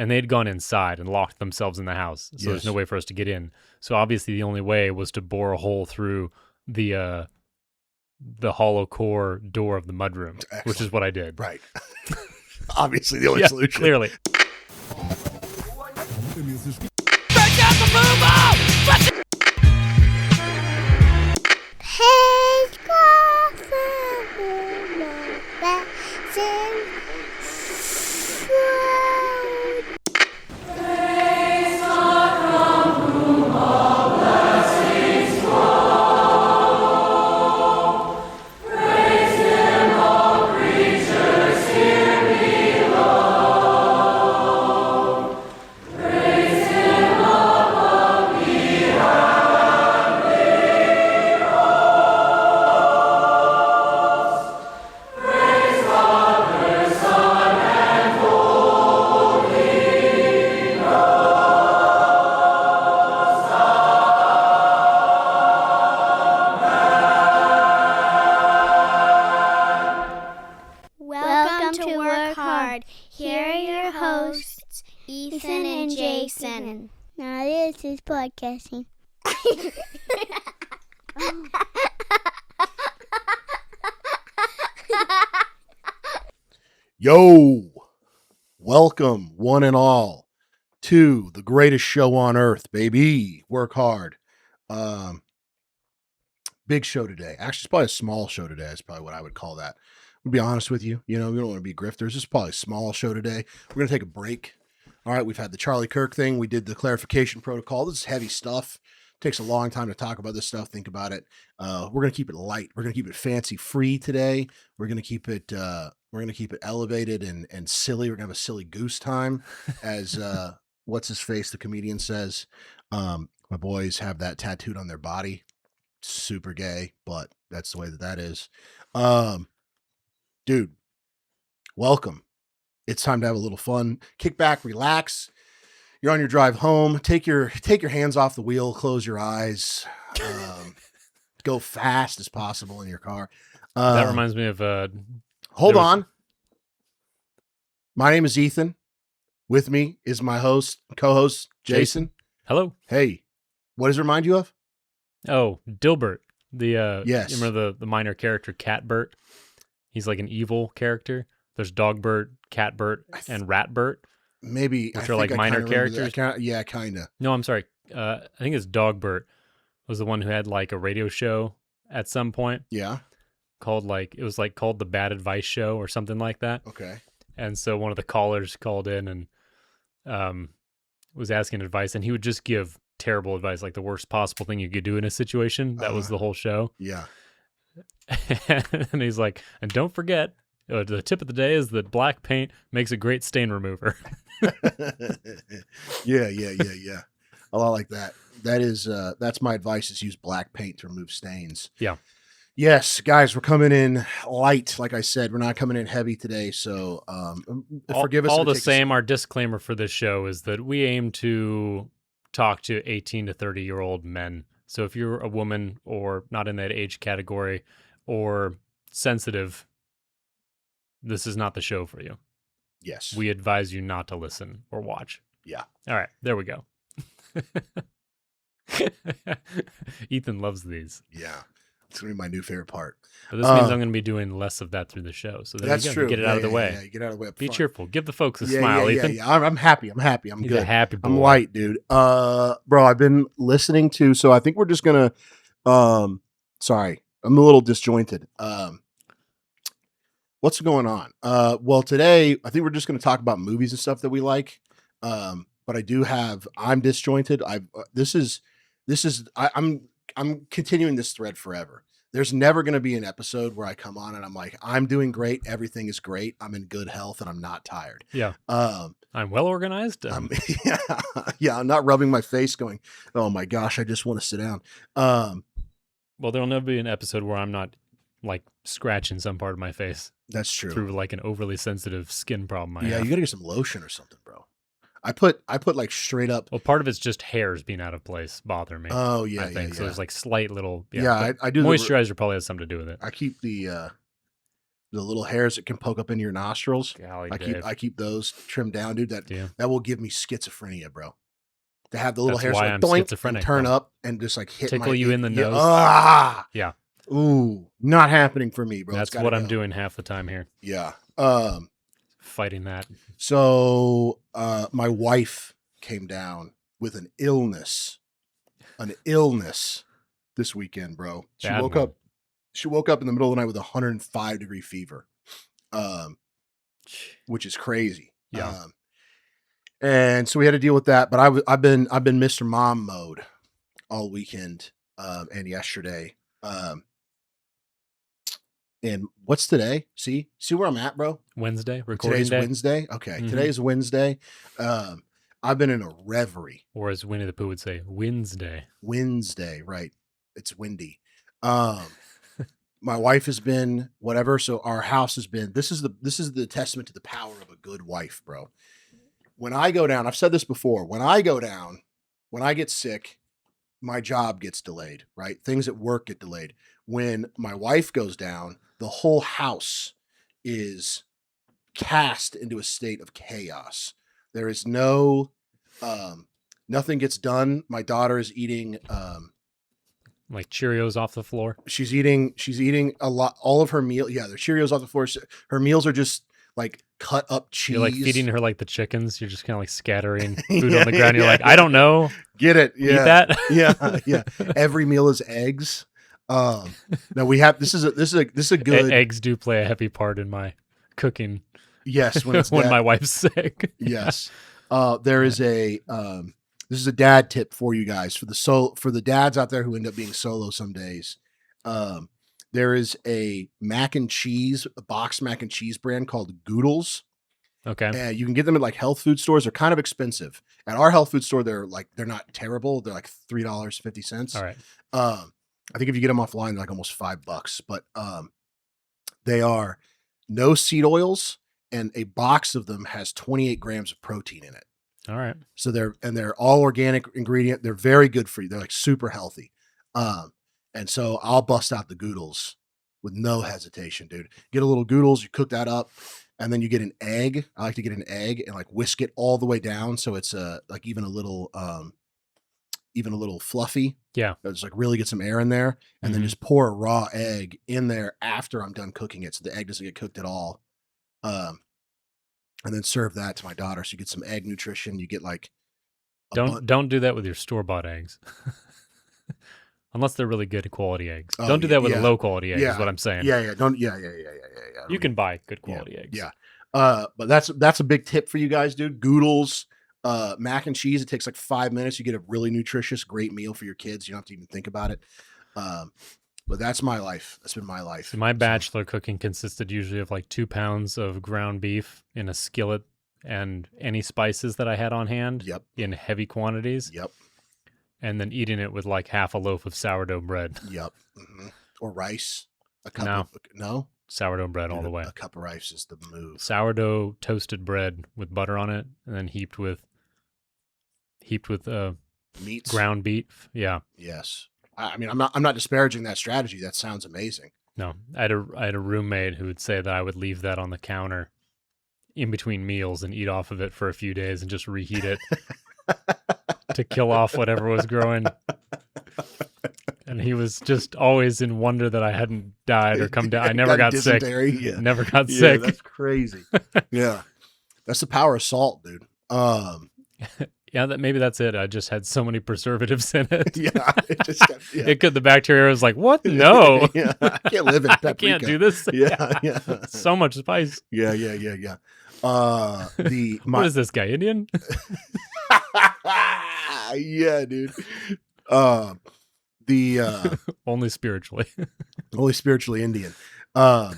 and they'd gone inside and locked themselves in the house. So there's no way for us to get in. So obviously the only way was to bore a hole through the hollow core door of the mudroom, which is what I did. Right. Obviously the only solution. Clearly. Welcome to Work Hard. Here are your hosts, Ethan and Jason. Now this is podcasting. Yo, welcome one and all to the greatest show on earth, baby. Work hard. Big show today. Actually, it's probably a small show today. That's probably what I would call that. I'll be honest with you. You know, we don't want to be grifters. This is probably a small show today. We're going to take a break. All right, we've had the Charlie Kirk thing. We did the clarification protocol. This is heavy stuff. It takes a long time to talk about this stuff. Think about it. We're going to keep it light. We're going to keep it fancy free today. We're going to keep it elevated and silly. We're going to have a silly goose time, as what's his face, the comedian says. My boys have that tattooed on their body. Super gay, but that's the way that is. Dude, welcome. It's time to have a little fun. Kick back, relax. You're on your drive home. Take your hands off the wheel. Close your eyes. Go fast as possible in your car. That reminds me of... hold on. My name is Ethan. With me is my co-host, Jason. Hello. Hey, what does it remind you of? Oh, Dilbert. Yes. You remember the minor character, Catbert? He's like an evil character. There's Dogbert, Catbert, and Ratbert. Maybe. Which are like minor characters. Yeah, kind of. No, I'm sorry. I think it's Dogbert was the one who had like a radio show at some point. Yeah. Called the Bad Advice Show or something like that. Okay. And so one of the callers called in and was asking advice, and he would just give terrible advice, like the worst possible thing you could do in a situation. That was the whole show. Yeah. And he's like, and don't forget, the tip of the day is that black paint makes a great stain remover. Yeah. A lot like that. That's my advice, is use black paint to remove stains. Yeah. Yes, guys, we're coming in light. Like I said, we're not coming in heavy today. So forgive us. All the same, our disclaimer for this show is that we aim to talk to 18 to 30-year-old men. So if you're a woman or not in that age category or sensitive, this is not the show for you. Yes. We advise you not to listen or watch. Yeah. All right, there we go. Ethan loves these. Yeah. It's going to be my new favorite part. But this means I'm going to be doing less of that through the show. So there that's you go. True. Get it out of the way. Yeah, get out of the way. Be cheerful. Give the folks a smile, Ethan. Yeah. I'm happy. I'm He's good. A happy boy. I'm light, dude. Bro, I've been listening to, so I think we're just going to, sorry, I'm a little disjointed. What's going on? Well, today, I think we're just going to talk about movies and stuff that we like. But I'm disjointed. I'm continuing this thread forever. There's never going to be an episode where I come on and I'm like, I'm doing great. Everything is great. I'm in good health and I'm not tired. Yeah. I'm well organized. Yeah. I'm not rubbing my face going, oh my gosh, I just want to sit down. Well, there'll never be an episode where I'm not like scratching some part of my face. That's true. Through like an overly sensitive skin problem I have. Yeah, you got to get some lotion or something, bro. I put like straight up. Well, part of it's just hairs being out of place bother me. Oh yeah, I think yeah. So there's like slight little. I do. Moisturizer probably has something to do with it. I keep the the little hairs that can poke up into your nostrils. Golly, I keep those trimmed down, dude. That will give me schizophrenia, bro. To have the little That's hairs why like I'm doink schizophrenic, and turn though. up and just like hit Tickle you in the yeah, nose. Ah, Yeah. ooh, not happening for me, bro. That's what I'm doing half the time here. Yeah. Fighting that. So my wife came down with an illness this weekend, bro. She Bad woke one. up. She woke up in the middle of the night with 105-degree fever, which is crazy. Yeah. And so we had to deal with that. But I've been Mr. Mom mode all weekend and yesterday. And what's today? See where I'm at, bro? Wednesday, recording Today's day. Wednesday. Okay, Mhm. Today's Wednesday. I've been in a reverie. Or as Winnie the Pooh would say, Wednesday. Wednesday, right? It's windy. My wife has been whatever, so our house has been. This is the testament to the power of a good wife, bro. When I go down, I've said this before. When I go down, when I get sick, my job gets delayed. Right? Things at work get delayed. When my wife goes down, the whole house is cast into a state of chaos. There is no, nothing gets done. My daughter is eating, Like Cheerios off the floor. she's eating a lot, all of her meal. Yeah, the Cheerios off the floor. Her meals are just like cut up cheese. You're like feeding her like the chickens. You're just kind of like scattering food on the ground. You're like, I don't know. Get it? Yeah. Eat that? Yeah. Every meal is eggs. No, we have, this is a good, Eggs do play a heavy part in my cooking. yes, when it's when that- my wife's sick. Yes. There is a this is a dad tip for you guys for the dads out there who end up being solo some days. There is a boxed mac and cheese brand called Goodles. Okay. And you can get them at like health food stores. They're kind of expensive. At our health food store, they're not terrible. They're like $3.50. All right. I think if you get them offline, they're like almost $5. But they are no seed oils, and a box of them has 28 grams of protein in it. All right. So they're all organic ingredient. They're very good for you. They're like super healthy. And so I'll bust out the Goodles with no hesitation, dude. Get a little Goodles, you cook that up, and then you get an egg. I like to get an egg and like whisk it all the way down so it's like even a little fluffy. Yeah. Just like really get some air in there, and then Mhm. just pour a raw egg in there after I'm done cooking it, so the egg doesn't get cooked at all. And then serve that to my daughter. So you get some egg nutrition. You get like Don't do that with your store-bought eggs. Unless they're really good quality eggs. Oh, Don't do that with yeah. low quality eggs, Yeah. is what I'm saying. yeah. Don't yeah. You can buy good quality eggs. Yeah. But that's a big tip for you guys, dude. Goodles, mac and cheese. It takes like 5 minutes. You get a really nutritious, great meal for your kids. You don't have to even think about it. But that's my life. That's been my life. So my bachelor cooking consisted usually of like 2 pounds of ground beef in a skillet and any spices that I had on hand Yep. in heavy quantities, Yep. and then eating it with like half a loaf of sourdough bread. Yep. hmm Or rice. A cup No. of no. Sourdough bread all Dude, the way. A cup of rice is the move. Sourdough toasted bread with butter on it, and then heaped with Meats. ground beef. Yeah. Yes. I mean, I'm not disparaging that strategy. That sounds amazing. No, I had a roommate who would say that I would leave that on the counter in between meals and eat off of it for a few days and just reheat it to kill off whatever was growing. And he was just always in wonder that I hadn't died or come down. I never got sick. dysentery. Yeah. Never got Yeah, sick. that's crazy. Yeah. That's the power of salt, dude. Yeah, maybe that's it. I just had so many preservatives in it. Yeah. It just got, yeah. The bacteria was like, what? No. Yeah. I can't live in I paprika. can't do this. Yeah. So much spice. Yeah. What is this guy, Indian? yeah, dude. Only spiritually. Only spiritually Indian. What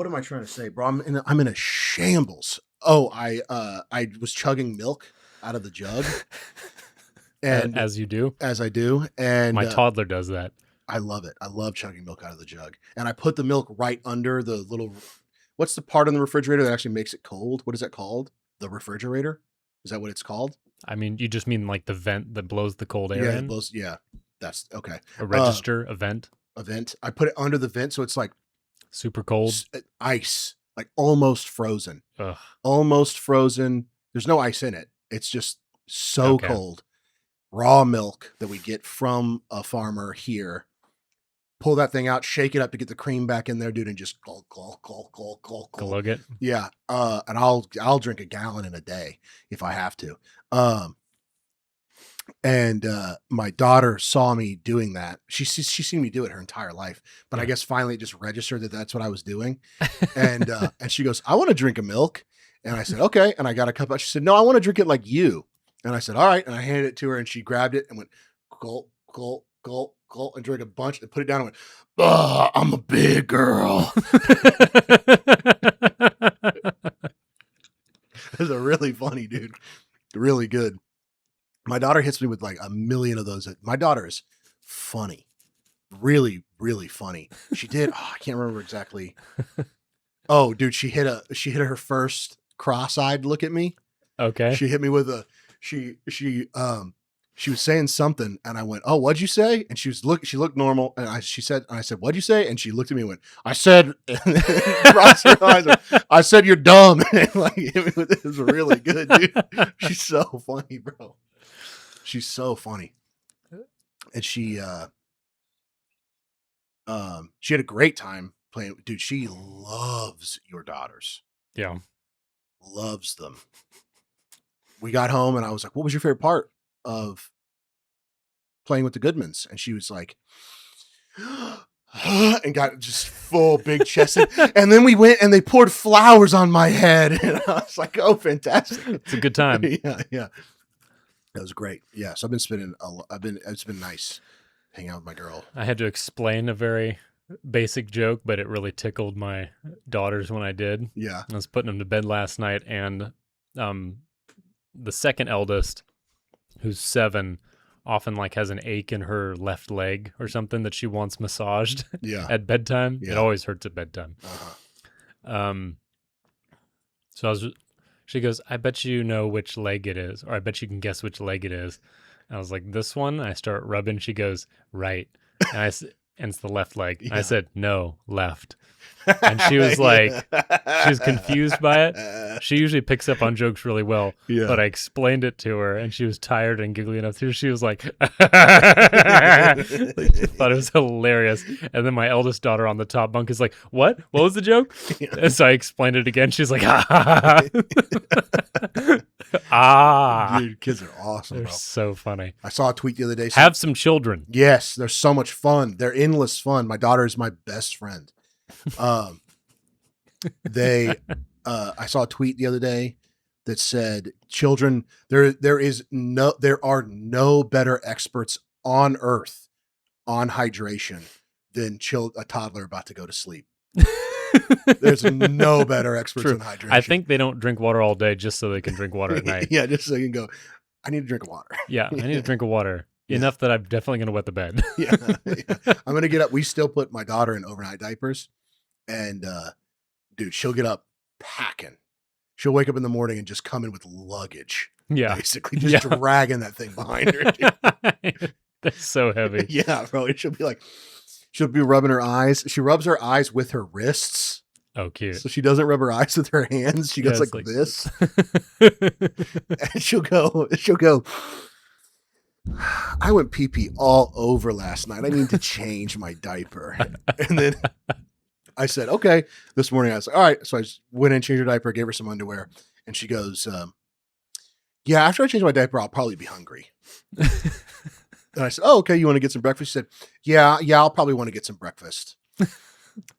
am I trying to say, bro? I'm in a shambles. Oh, I was chugging milk out of the jug. And As you do. as I do, and My toddler does that. I love it. I love chugging milk out of the jug. And I put the milk right under the little, what's the part in the refrigerator that actually makes it cold? What is that called? The refrigerator? Is that what it's called? I mean, you just mean like the vent that blows the cold air Yeah, in? that's okay. A register, a vent? a vent. I put it under the vent so it's like Super cold. ice, like almost frozen. Ugh. Almost frozen. There's no ice in it. It's just so Okay. cold. Raw milk that we get from a farmer here. Pull that thing out, shake it up to get the cream back in there, dude, and just glug, glug, glug, glug, glug, glug. Glug it. Yeah. And I'll drink a gallon in a day if I have to. And my daughter saw me doing that. She's seen me do it her entire life, but I guess finally it just registered that that's what I was doing. And she goes, "I want to drink a milk." And I said, "Okay." And I got a cup. She said, "No, I want to drink it like you." And I said, "All right." And I handed it to her, and she grabbed it and went gulp, gulp, gulp, gulp, and drank a bunch and put it down and went, "Oh, I'm a big girl." It was a really funny, dude. Really good. My daughter hits me with like a million of those. My daughter is funny. Really, really funny. She did. I can't remember exactly. Oh, dude, she hit her first cross-eyed look at me. Okay. She hit me with she was saying something and I went, "Oh, what'd you say?" And she looked normal. And I said, "What'd you say?" And she looked at me and went, "I said," crossed her eyes, "I said you're dumb." And like, it was really good, dude. She's so funny, bro. She's so funny. And she had a great time playing. Dude, she loves your daughters. Yeah. Loves them. We got home and I was like, "What was your favorite part of playing with the Goodmans?" And she was like, and got just full big chested. And then we went and they poured flowers on my head. And I was like, "Oh, fantastic." It's a good time. Yeah. That was great. Yeah. So it's been nice hanging out with my girl. I had to explain a very basic joke, but it really tickled my daughters when I did. Yeah. I was putting them to bed last night, and the second eldest, who's 7, often like has an ache in her left leg or something that she wants massaged Yeah. at bedtime. Yeah. It always hurts at bedtime. Uh-huh. So she goes, "I bet you know which leg it is, or I bet you can guess which leg it is." And I was like, "This one?" I start rubbing. She goes, "Right." And and it's the left leg. Yeah. I said, "No, left." And she was like, she was confused by it. She usually picks up on jokes really well, Yeah. but I explained it to her, and she was tired and giggly enough to. She was like, like, she thought it was hilarious. And then my eldest daughter on the top bunk is like, "What? What was the joke?" Yeah. And so I explained it again. She's like, "Ah." Dude, kids are awesome, They're bro. so funny. I saw a tweet the other day. Have some children. Yes, they're so much fun. They're endless fun. My daughter is my best friend. I saw a tweet the other day that said, "Children, there are no better experts on earth on hydration than a toddler about to go to sleep." There's no better experts True. on hydration. I think they don't drink water all day just so they can drink water at night. Yeah, just so you can go, "I need to drink water." Yeah, I need to drink water. Yeah. Enough that I'm definitely going to wet the bed. Yeah. I'm gonna get up. We still put my daughter in overnight diapers, and dude, she'll get up packing. She'll wake up in the morning and just come in with luggage, Yeah. basically just dragging that thing behind her. Dude. They're so heavy. Yeah, bro. She'll be rubbing her eyes. She rubs her eyes with her wrists, Oh, cute. so she doesn't rub her eyes with her hands. She goes Yeah, it's like like- this, and she'll go. "I went pee all over last night. I need to change my diaper." And then I said, "Okay." This morning I was like, "All right." So I just went in, changed her diaper, gave her some underwear, and she goes, "Yeah, after I change my diaper, I'll probably be hungry." And I said, "Oh, okay. You want to get some breakfast?" She said, Yeah, I'll probably want to get some breakfast.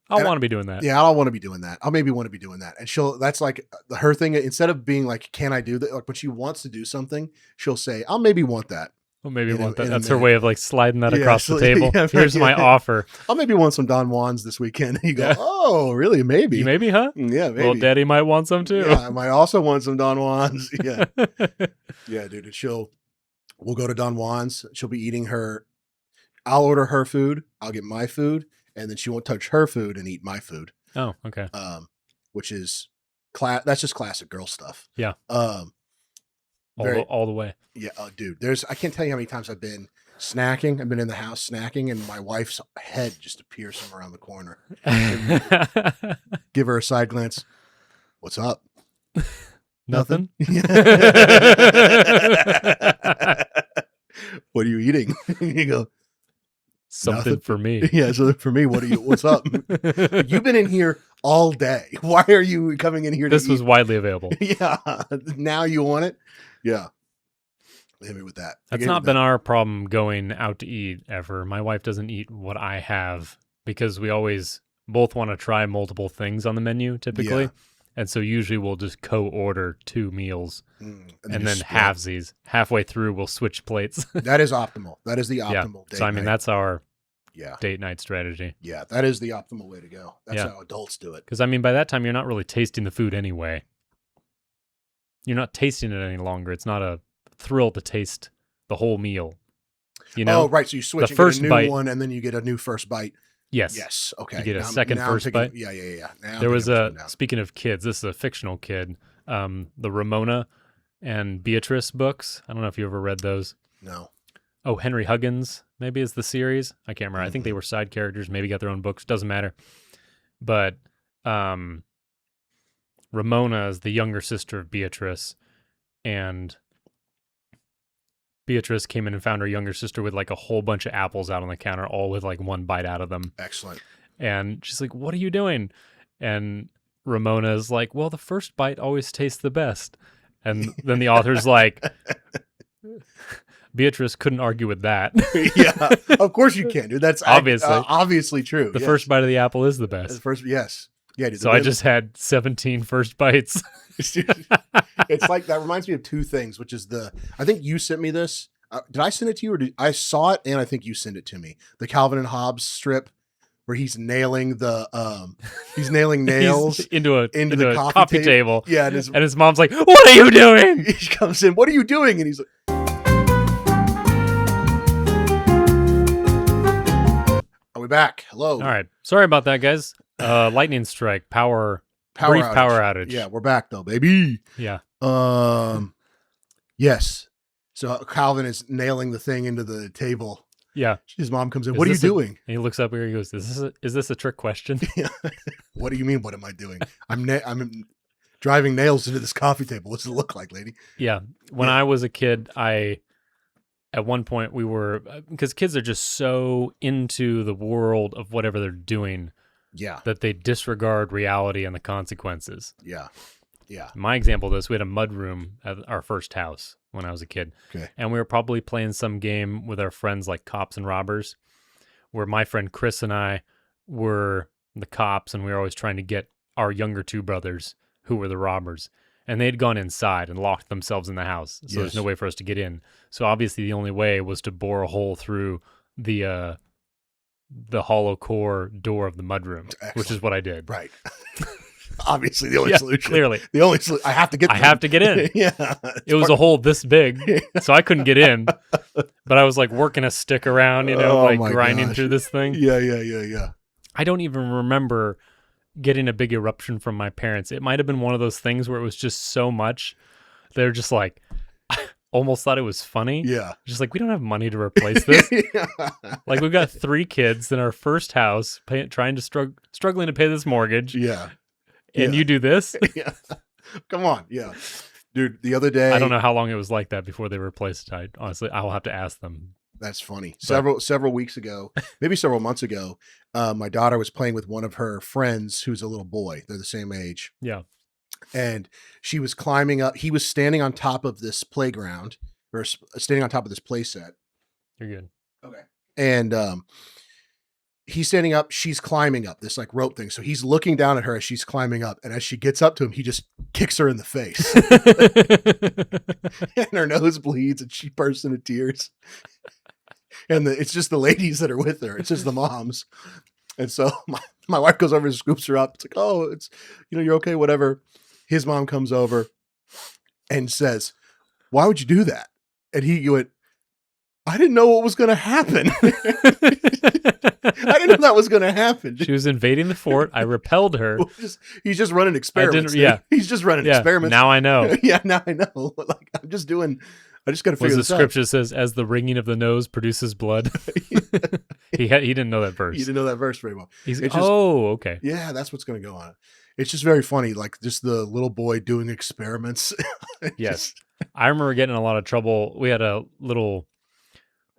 I'll want to be doing that. Yeah, I don't want to be doing that. I'll maybe want to be doing that." And that's like her thing. Instead of being like, "Can I do that?" Like when she wants to do something, she'll say, "I'll maybe want that. Well, maybe In a- want that. in a That's her minute. way of like sliding that Yeah, across the so- table. yeah, Here's my yeah. offer. I'll maybe want some Don Juans this weekend." And you go, Yeah. "Oh, really? Maybe. You maybe, huh? Yeah, maybe. Well, Daddy might want some too. Yeah, I might also want some Don Juans." Yeah. Yeah, dude. And we'll go to Don Juan's. She'll be eating I'll order her food. I'll get my food. And then she won't touch her food and eat my food. Oh, okay. Which is that's just classic girl stuff. Yeah. Very- All the way. Yeah, dude. I can't tell you how many times I've been snacking. I've been in the house snacking, and my wife's head just appears from around the corner. Give her a side glance. What's up? Nothing. What are you eating? You go, Something nothing. for me. Yeah, so for me, what's up? You've been in here all day. Why are you coming in here to This was eat? widely available. Yeah. Now you want it? Yeah. Hit me with that. That's not been our problem going out to eat ever. My wife doesn't eat what I have because we always both want to try multiple things on the menu typically. Yeah. And so usually we'll just co-order 2 meals and then just split. halvesies. Halfway through, we'll switch plates. That is optimal. That is the optimal date So, I mean, night. that's our Yeah. date night strategy. Yeah, that is the optimal way to go. That's Yeah. how adults do it. Because, I mean, by that time, you're not really tasting the food anyway. You're not tasting it any longer. It's not a thrill to taste the whole meal. You know? Oh, right. So you switch and first get a new bite- one, and then you get a new first bite. Yes. Yes. Okay. You get a Now I'm- second now I'm first picking- bite. Yeah. Now I'm There was picking a, what's going down. speaking of kids, this is a fictional kid, the Ramona and Beatrice books. I don't know if you ever read those. No. Oh, Henry Huggins, maybe is the series. I can't remember. I think they were side characters, maybe got their own books. Doesn't matter. But Ramona is the younger sister of Beatrice. And Beatrice came in and found her younger sister with like a whole bunch of apples out on the counter, all with like one bite out of them. Excellent. And she's like, "What are you doing?" And Ramona's like, "Well, the first bite always tastes the best." And then the author's like, Beatrice couldn't argue with that. Yeah. Of course you can, dude. That's obviously true. The Yes. first bite of the apple is the The best. first, yes. Yeah, dude, So I just had 17 first bites. it's like that reminds me of two things, which is I think you sent me this. Did I send it to you, or I saw it and I think you sent it to me? The Calvin and Hobbes strip where he's nailing nails into the a coffee coffee table. Yeah, and his mom's like, "What are you doing?" he comes in. What are you doing? And he's like, "Are we back? Hello." All right. Sorry about that, guys. Lightning strike, brief power outage. Yeah, we're back though, baby. Yeah. Yes. So Calvin is nailing the thing into the table. Yeah. His mom comes in. Is What are you this a- doing? And he looks up here. He goes, "Is this a trick question?" What do you mean? What am I doing? I'm driving nails into this coffee table. What's it look like, lady? Yeah. When I was a kid, at one point because kids are just so into the world of whatever they're doing Yeah. that they disregard reality and the consequences. Yeah. Yeah. My example of this, we had a mud room at our first house when I was a kid. Okay. And we were probably playing some game with our friends like Cops and Robbers, where my friend Chris and I were the cops, and we were always trying to get our younger 2 brothers who were the robbers. And they had gone inside and locked themselves in the house. So there's Yes. no way for us to get in. So obviously the only way was to bore a hole through the hollow core door of the mudroom, which is what I did. Right. Obviously, the only Yeah, solution. clearly. The only solution. I have to get. I have to get in. Yeah. It was a hole this big, so I couldn't get in. But I was like working a stick around, Oh like my grinding gosh. through this thing. Yeah. I don't even remember getting a big eruption from my parents. It might have been one of those things where it was just so much. They're just like, almost thought it was funny. Yeah. Just like, we don't have money to replace this. Yeah. Like, we've got 3 kids in our first house struggling to pay this mortgage. Yeah. And Yeah. you do this? Yeah. Come on. Yeah. Dude, the other day. I don't know how long it was like that before they replaced it. Honestly, I'll have to ask them. That's funny. Several weeks ago, maybe several months ago, my daughter was playing with one of her friends who's a little boy. They're the same age. Yeah. And she was climbing up. He was standing on top of this playground, or standing on top of this play set. You're good. Okay. And he's standing up. She's climbing up this like rope thing. So he's looking down at her as she's climbing up. And as she gets up to him, he just kicks her in the face. And her nose bleeds and she bursts into tears. And it's just the ladies that are with her. It's just the moms. And so my wife goes over and scoops her up. It's like, "Oh, it's, you're okay, whatever." His mom comes over and says, "Why would you do that?" And he went, "I didn't know what was going to happen." I didn't know that was going to happen. She was invading the fort. I repelled her. He's just running experiments. yeah. He's just running Yeah. experiments. Now I know. Yeah, now I know. Like, I'm just doing I just got to Was figure the this out. scripture says, "As the wringing of the nose produces blood." He didn't know that verse. You didn't know that verse very well. He's It's just- okay. Yeah, that's what's going to go on it. It's just very funny, like just the little boy doing experiments. Yes. I remember getting in a lot of trouble. We had a little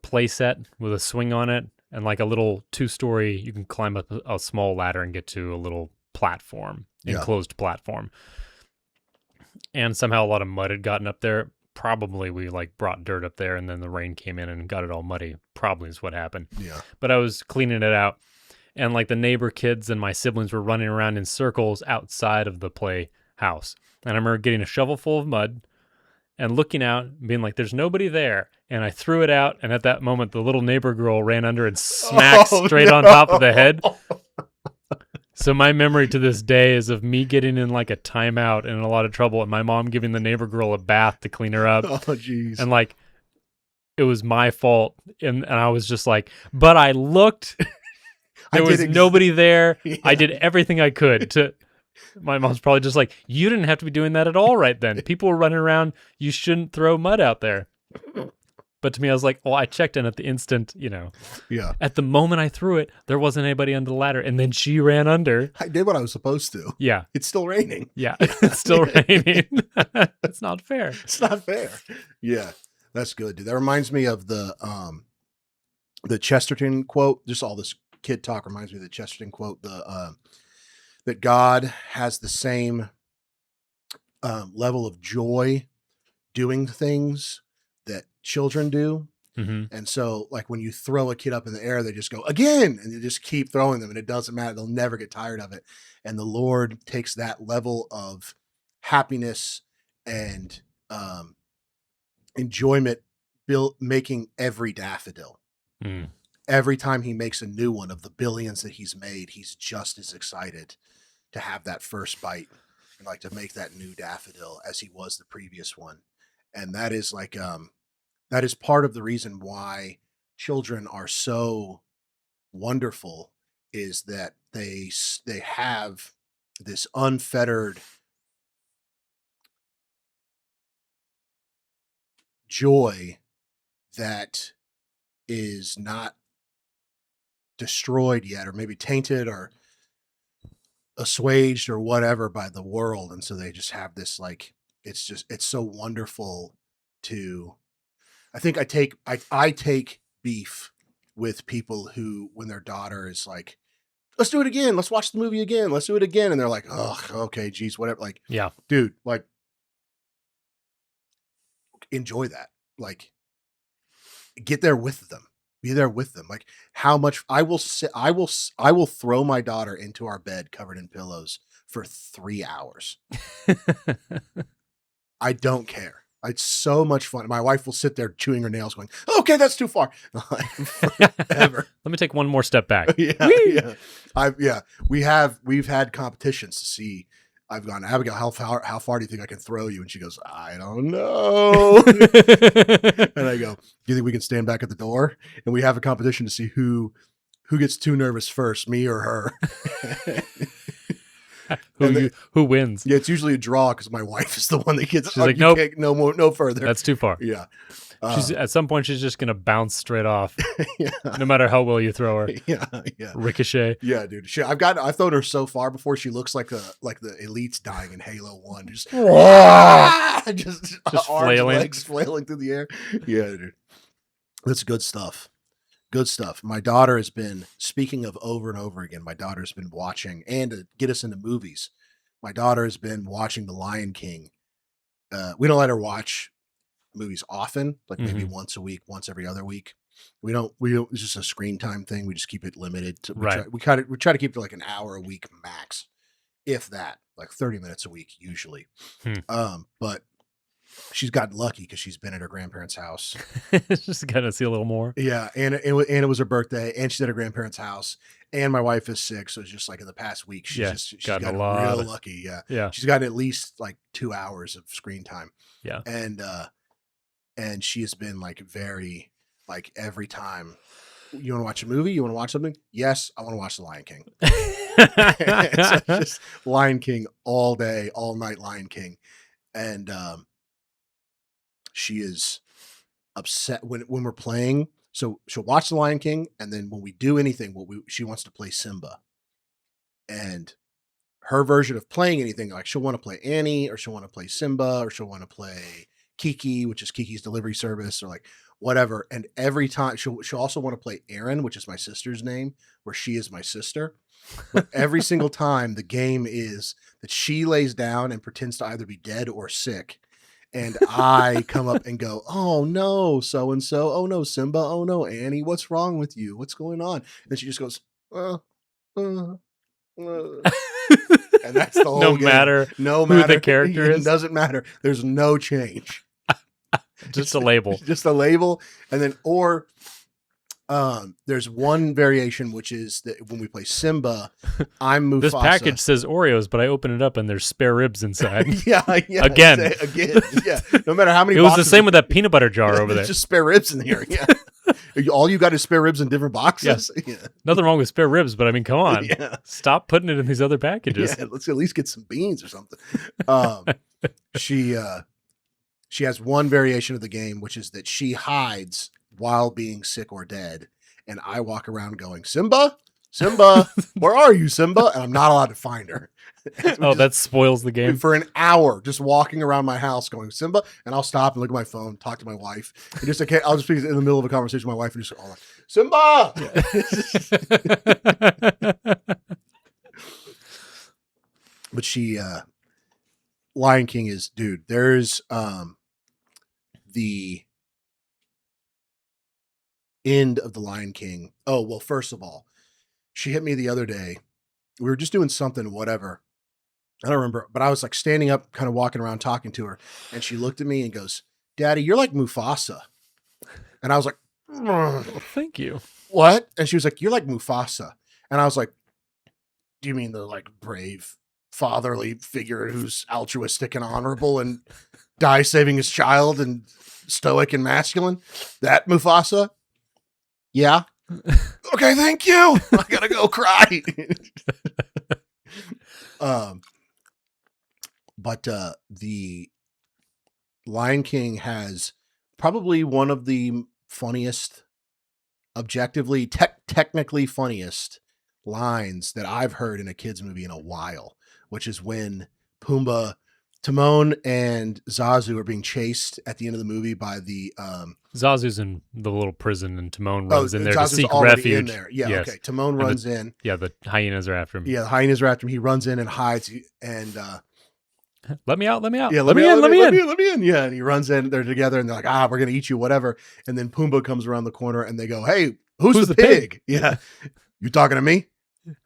play set with a swing on it and like a little 2-story, you can climb up a small ladder and get to a little platform, Yeah. enclosed platform. And somehow a lot of mud had gotten up there. Probably we like brought dirt up there and then the rain came in and got it all muddy. Probably is what happened. Yeah. But I was cleaning it out. And like the neighbor kids and my siblings were running around in circles outside of the playhouse. And I remember getting a shovel full of mud and looking out and being like, there's nobody there. And I threw it out. And at that moment, the little neighbor girl ran under and smacked straight on top of the head. So my memory to this day is of me getting in like a timeout and in a lot of trouble and my mom giving the neighbor girl a bath to clean her up. Oh, jeez. And like, it was my fault. And I was just like, but I looked. There was nobody there. Yeah. I did everything I could to. My mom's probably just like, you didn't have to be doing that at all right then. People were running around. You shouldn't throw mud out there. But to me, I was like, I checked in at the instant, Yeah. At the moment I threw it, there wasn't anybody under the ladder. And then she ran under. I did what I was supposed to. Yeah. It's still raining. Yeah. It's still raining. It's not fair. It's not fair. Yeah. That's good, dude. That reminds me of the Chesterton quote. Just all this kid talk reminds me of the Chesterton quote. That God has the same level of joy doing things that children do. Mm-hmm. And so like when you throw a kid up in the air, they just go again, and you just keep throwing them and it doesn't matter. They'll never get tired of it. And the Lord takes that level of happiness and enjoyment making every daffodil. Mm. Every time he makes a new one of the billions that he's made, he's just as excited to have that first bite and like to make that new daffodil as he was the previous one. And that is like, that is part of the reason why children are so wonderful, is that they have this unfettered joy that is not destroyed yet, or maybe tainted or assuaged or whatever by the world. And so they just have this, like, it's so wonderful to, I think I take beef with people who, when their daughter is like, let's do it again. Let's watch the movie again. Let's do it again. And they're like, oh, okay, geez, whatever. Like, Yeah. dude, like, enjoy that. Like, get there with them. Be there with them. Like, how much I will throw my daughter into our bed covered in pillows for 3 hours. I don't care. It's so much fun. My wife will sit there chewing her nails going, okay, that's too far. Ever. Let me take one more step back. Yeah. We've had competitions to see. I've gone, Abigail, how far do you think I can throw you? And she goes, I don't know. And I go, do you think we can stand back at the door? And we have a competition to see who gets too nervous first, me or her. Who wins? Yeah, it's usually a draw because my wife is the one that gets. She's like, nope, no further. That's too far. Yeah. At some point she's just gonna bounce straight off. Yeah. No matter how well you throw her. Yeah. Ricochet. Yeah, dude. I've thrown her so far before she looks like the elites dying in Halo 1. Just just arms, flailing. legs flailing through the air. Yeah, dude. That's good stuff. Good stuff. My daughter has been, speaking of over and over again, my daughter's been watching, and to get us into movies, my daughter has been watching The Lion King. We don't let her watch movies often, like maybe once a week, once every other week. We don't, it's just a screen time thing. We just keep it limited to, we try to keep it like an hour a week max, if that, like 30 minutes a week usually. But she's gotten lucky because she's been at her grandparents' house. Just gotta see a little more. Yeah, and it was her birthday, and she's at her grandparents' house, and my wife is sick, so it's just like in the past week, she's gotten real lucky. Yeah, she's gotten at least like 2 hours of screen time. Yeah, and she has been like very, like, every time, you want to watch a movie, you want to watch something? Yes, I want to watch The Lion King. So just Lion King all day, all night, Lion King, and she is upset when we're playing. So she'll watch The Lion King, and then when we do anything, she wants to play Simba. And her version of playing anything, like she'll want to play Annie, or she'll want to play Simba, or she'll want to play Kiki, which is Kiki's delivery service, or like whatever. And every time she'll also want to play Erin, which is my sister's name, where she is my sister. But every single time the game is that she lays down and pretends to either be dead or sick. And I come up and go, "Oh no, so-and-so. Oh no, Simba. Oh no, Annie. What's wrong with you? What's going on?" And she just goes, and that's the whole no game. matter No who matter the character it is. doesn't matter. There's no change. Just a label. Just a label. And then, or there's one variation, which is that when we play Simba, I'm Mufasa. This package says Oreos, but I open it up and there's spare ribs inside. yeah. Again. Yeah. No matter how many It was the boxes- same with that peanut butter jar over there. There's just spare ribs in here. Yeah. All you got is spare ribs in different boxes. Yeah. Nothing wrong with spare ribs, but I mean, come on. Yeah. Stop putting it in these other packages. Yeah, let's at least get some beans or something. She has one variation of the game, which is that she hides while being sick or dead, and I walk around going, "Simba, Simba, where are you, Simba?" And I'm not allowed to find her. Oh, that spoils the game. For an hour, just walking around my house going, "Simba," and I'll stop and look at my phone, talk to my wife, and just okay, I'll just be in the middle of a conversation with my wife and just go, like, "Simba." But she, Lion King is, dude. There's the end of the Lion King. Oh well, first of all, she hit me the other day. We were just doing something, whatever. I don't remember, but I was like standing up, kind of walking around talking to her, and she looked at me and goes, "Daddy, you're like Mufasa." And I was like, Well, thank you. "What?" And she was like, "You're like Mufasa." And I was like, "Do you mean the like brave, fatherly figure who's altruistic and honorable and dies saving his child and stoic and masculine? That Mufasa?" "Yeah." "Okay, thank you. I gotta go cry." But the Lion King has probably one of the funniest, objectively, technically funniest lines that I've heard in a kid's movie in a while, which is when Pumbaa, Timon, and Zazu are being chased at the end of the movie by the Zazu's in the little prison and Timon runs in there Zazu's to seek already refuge. in there. Yeah, Yes. okay. Timon runs in. Yeah, the hyenas are after him. Yeah, the hyenas are after him. He runs in and hides, and Let me out, let me out. yeah, let me in. let me in. Yeah, and he runs in. They're together, and they're like, "We're gonna eat you, whatever." And then Pumbaa comes around the corner, and they go, "Hey, who's the pig?" Yeah, "You talking to me?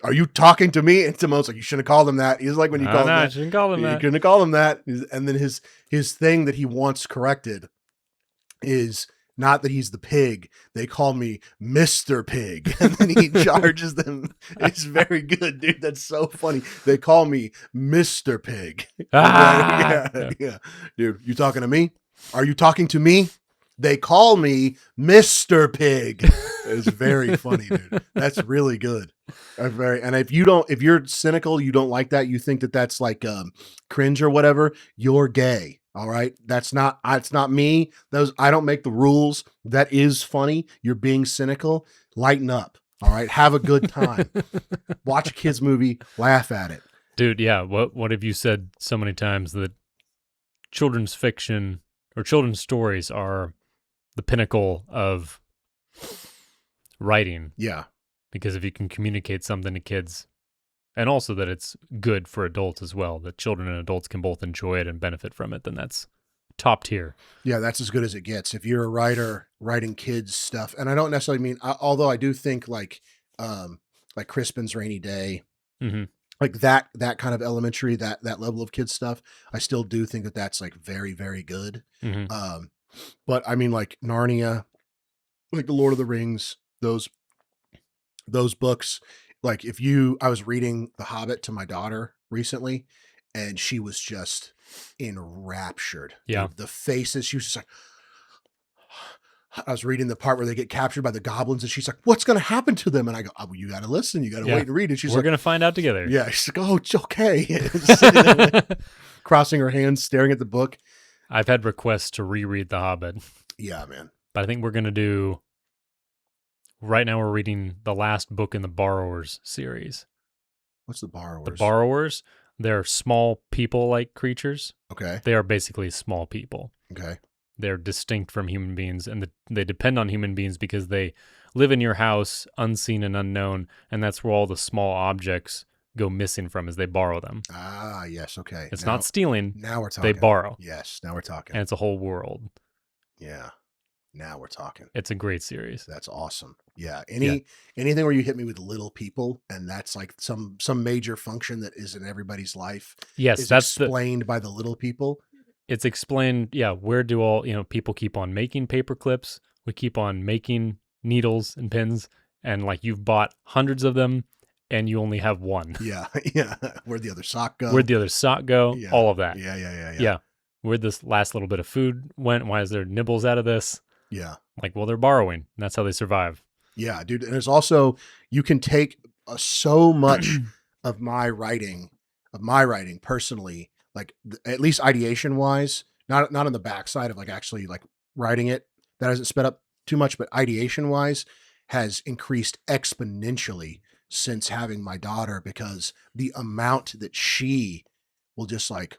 Are you talking to me?" And Timon's like, "You shouldn't have called him that." He's like, "When you call him I that, shouldn't call him you that. couldn't have called him that." And then his thing that he wants corrected is not that he's the pig. They call me Mr. Pig. And then he charges them. It's very good, dude. That's so funny. They call me Mr. Pig. Ah! Yeah. Dude, you talking to me? Are you talking to me? They call me Mr. Pig. It's very funny, dude. That's really good. And if you're cynical, you don't like that, you think that that's like cringe or whatever, you're gay. All right. It's not me. I don't make the rules. That is funny. You're being cynical. Lighten up. All right. Have a good time. Watch a kid's movie. Laugh at it. Dude, yeah. What have you said so many times that children's fiction or children's stories are the pinnacle of writing? Yeah. Because if you can communicate something to kids, and also that it's good for adults as well, that children and adults can both enjoy it and benefit from it, then that's top tier. Yeah, that's as good as it gets. If you're a writer writing kids stuff, and I don't necessarily mean, although I do think like Crispin's Rainy Day, Mm-hmm. like that kind of elementary, that level of kids stuff, I still do think that that's like very, very good. Mm-hmm. But I mean, like Narnia, like the Lord of the Rings, those books. Like I was reading The Hobbit to my daughter recently, and she was just enraptured. Yeah. The faces, she was just like, I was reading the part where they get captured by the goblins, and she's like, "What's going to happen to them?" And I go, "Oh, you got to listen. You got to wait and read it." She's We're like, going to find out together. "Yeah." She's like, "Oh, it's okay." Just sitting there, crossing her hands, staring at the book. I've had requests to reread The Hobbit, Yeah, man. but I think we're going to do, right now we're reading the last book in the Borrowers series. What's the Borrowers? The Borrowers, they're small people-like creatures. Okay. They are basically small people. Okay. They're distinct from human beings, and they depend on human beings because they live in your house, unseen and unknown, and that's where all the small objects go missing from, as they borrow them. Ah, yes. Okay. It's Now- not stealing. Now we're talking. They borrow, Yes. Now we're talking. and it's a whole world. Yeah. Now we're talking. It's a great series. That's awesome. Yeah. Anything where you hit me with little people, and that's like some major function that is in everybody's life. Yes, is that's explained by the little people. It's explained. Yeah, where do all people keep on making paper clips? We keep on making needles and pins, and like you've bought hundreds of them, and you only have one. Yeah. Yeah. Where'd the other sock go? Where'd the other sock go? Yeah. All of that. Yeah. Where'd this last little bit of food went? Why is there nibbles out of this? Yeah. Like, well, they're borrowing. And that's how they survive. Yeah, dude. And there's also, you can take so much of my writing personally, like at least ideation wise, not on the backside of like actually like writing it. That hasn't sped up too much, but ideation wise has increased exponentially since having my daughter, because the amount that she will just like,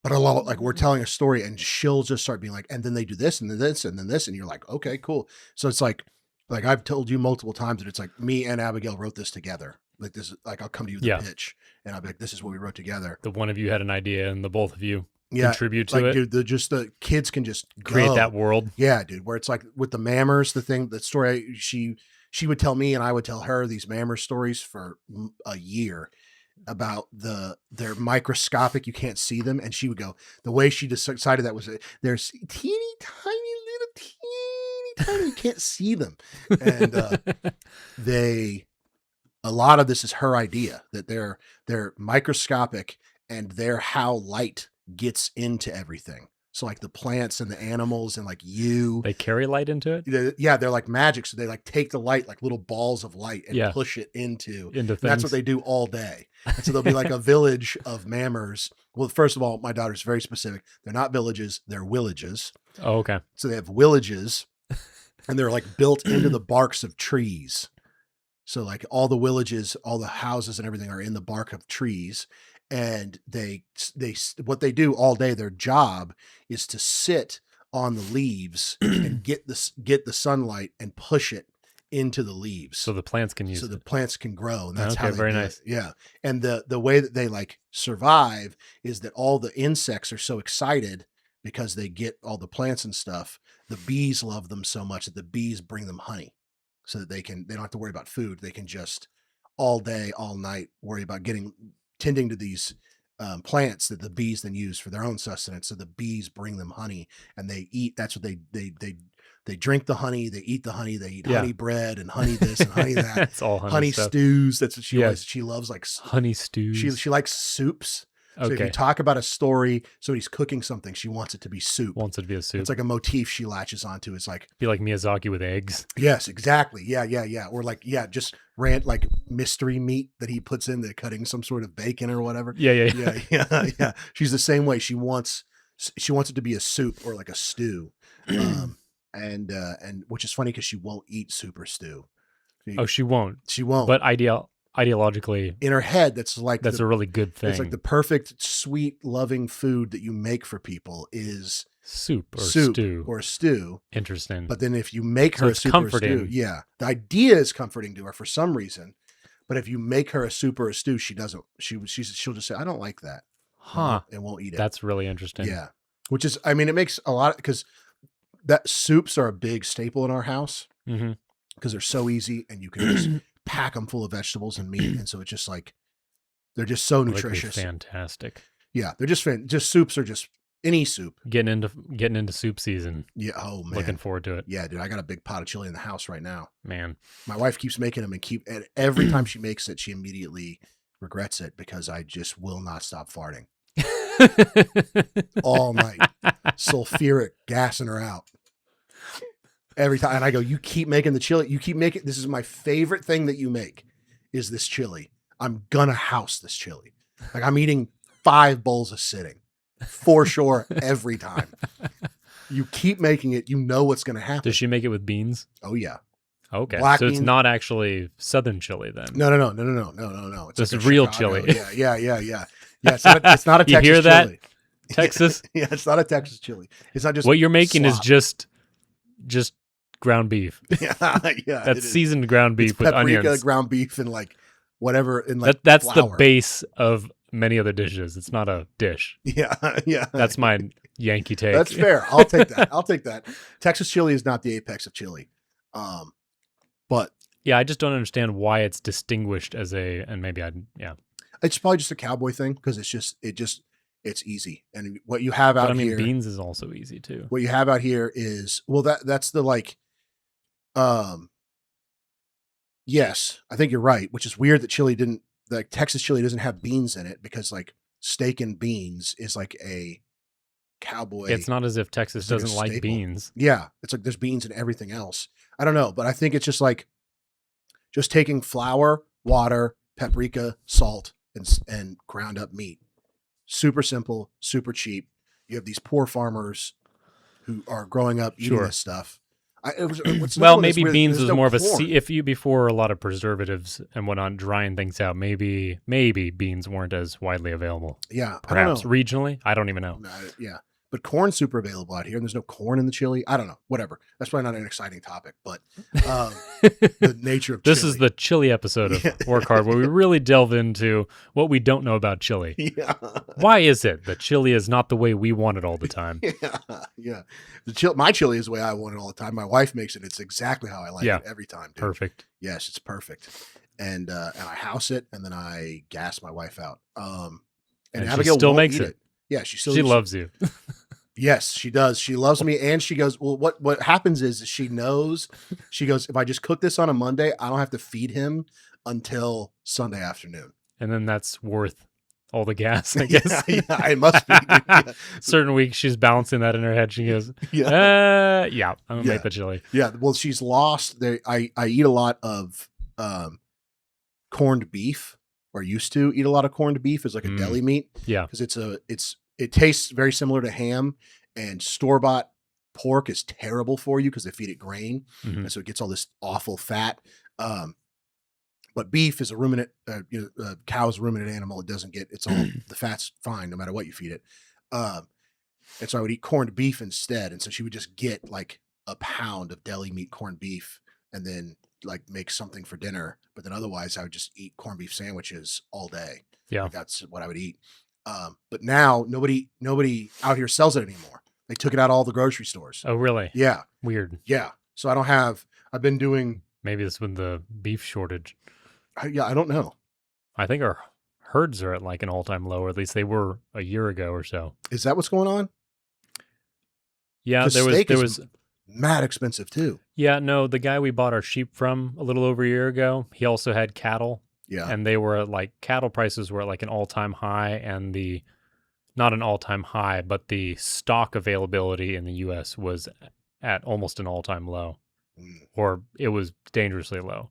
but a lot, like we're telling a story and she'll just start being like, and then they do this and then this and then this. And you're like, okay, cool. So it's like I've told you multiple times that it's like me and Abigail wrote this together. Like this, like I'll come to you with a pitch and I'll be like, this is what we wrote together. The one of you had an idea and the both of you contribute to like, it. Dude, the kids can just create that world. Yeah, dude, where it's like with the Mammers, the story she would tell me and I would tell her these Mammer stories for a year about they're microscopic, you can't see them, and she would go, the way she decided that was there's teeny tiny, you can't see them, and a lot of this is her idea, that they're microscopic and they're how light gets into everything. So like the plants and the animals and like they carry light into it. Yeah, they're like magic. So they like take the light, like little balls of light, and push it into things. That's what they do all day. And so there'll be like a village of Mammers. Well, first of all, my daughter's very specific. They're not villages; they're villages. Oh, okay. So they have villages, and they're like built into the barks of trees. So like all the villages, all the houses and everything are in the bark of trees. And they what they do all day, their job is to sit on the leaves and get the sunlight and push it into the leaves, so the plants can use the plants can grow. And that's okay, how they very do nice. it. Yeah. And the way that they like survive is that all the insects are so excited because they get all the plants and stuff. The bees love them so much that the bees bring them honey, so that they don't have to worry about food. They can just all day, all night worry about tending to these plants that the bees then use for their own sustenance. So the bees bring them honey and they eat. That's what they drink the honey. They eat the honey. They eat honey bread and honey this and honey that. It's all honey stuff. Stews. That's what she loves. Like honey stews. She likes soups. So Okay. if you talk about a story, somebody's cooking something, she wants it to be soup. Wants it to be a soup. It's like a motif she latches onto. It's like, be like Miyazaki with eggs. yes, exactly. Yeah. Or like, just like mystery meat that he puts in there, cutting some sort of bacon or whatever. Yeah. She's the same way. She wants it to be a soup or like a stew. And which is funny because she won't eat soup or stew. She won't. She won't. But ideologically, in her head, that's a really good thing. It's like the perfect, sweet, loving food that you make for people is soup stew. or stew. Interesting. But then if you make her a soup comforting. or a stew, the idea is comforting to her for some reason. But if you make her a soup or a stew, she doesn't. She'll just say, "I don't like that," and won't eat it. That's really interesting. Yeah, which is, I mean, it makes a lot, because that soups are a big staple in our house because they're so easy and you can just pack them full of vegetables and meat, and so it's just like they're just so nutritious. Fantastic. Yeah, they're just soups are just any soup. Getting into soup season. Yeah. Oh man, looking forward to it. Yeah, dude, I got a big pot of chili in the house right now. Man, my wife keeps making them and every time she makes it, she immediately regrets it because I just will not stop farting all night. Sulfuric gassing her out every time. And I go, you keep making the chili. You keep making, this is my favorite thing that you make is this chili. I'm gonna house this chili. Like I'm eating 5 bowls a sitting. for sure every time. You keep making it, you know what's going to happen. Does she make it with beans? Oh yeah. Okay, Black so it's beans. not actually Southern chili then. No. It's This like is a real Chicago. chili. Yeah. It's not a You Texas hear that? chili. Texas. Yeah, it's not a Texas chili. It's not just What you're making is slop. just ground beef. yeah. That's seasoned ground beef It's with paprika, onions. ground beef, and like whatever. And like That's the flour. base of many other dishes. It's not a dish. Yeah. That's my Yankee take. That's fair. I'll take that. Texas chili is not the apex of chili. But Yeah, I just don't understand why it's distinguished as it's probably just a cowboy thing because it's easy. And what you have out But I mean, here, beans is also easy too. what you have out here is that's the like, yes, I think you're right. Which is weird that Texas chili doesn't have beans in it because like steak and beans is like a cowboy. It's not as if Texas It's like a doesn't like staple. beans. Yeah, it's like there's beans in everything else. I don't know, but I think it's just like taking flour, water, paprika, salt, and ground up meat. Super simple, super cheap. You have these poor farmers who are growing up eating Sure. this stuff. Well, maybe beans was more of a if you before a lot of preservatives and whatnot drying things out. Maybe beans weren't as widely available. Yeah, Perhaps I don't regionally, I don't even know. know. Yeah, but corn's super available out here, and there's no corn in the chili. I don't know. Whatever. That's probably not an exciting topic, but the nature of This chili. is the chili episode of Yeah. Work Hard, where we really delve into what we don't know about chili. yeah. Why is it that chili is not the way we want it all the time? Yeah. My chili is the way I want it all the time. My wife makes it. It's exactly how I like Yeah. it every time. Dude. Perfect. Yes, it's perfect. And I house it, and then I gas my wife out. And And she Abigail still won't makes eat it. Yeah, She loves you. Yes, she does. She loves me, and she goes. Well, what happens is she knows. She goes, if I just cook this on a Monday, I don't have to feed him until Sunday afternoon. And then that's worth all the gas, I guess. yeah, it must be. Yeah. Certain weeks she's balancing that in her head. She goes, Yeah. yeah, I'm gonna make the chili. Yeah, well, she's lost. I eat a lot of corned beef, or used to eat a lot of corned beef as like a deli meat. Yeah. Because it tastes very similar to ham, and store-bought pork is terrible for you because they feed it grain, Mhm. and so it gets all this awful fat. But beef is a ruminant. Cow's a ruminant animal. It doesn't get it's all the fat's fine no matter what you feed it. And so I would eat corned beef instead. And so she would just get like a pound of deli meat corned beef and then like make something for dinner. But then otherwise I would just eat corned beef sandwiches all day. Yeah. Like, that's what I would eat. But now nobody out here sells it anymore. They took it out of all the grocery stores. Oh, really? Yeah. Weird. Yeah. So I've been doing, Maybe it's with the beef shortage. I don't know. I think our herds are at like an all-time low, or at least they were a year ago or so. Is that what's going on? Yeah, 'Cause there steak was is mad expensive too. Yeah, no, the guy we bought our sheep from a little over a year ago, he also had cattle, Yeah. and they were like cattle prices were at like an all-time high, and not an all-time high, but the stock availability in the US was at almost an all-time low, Mm, or it was dangerously low.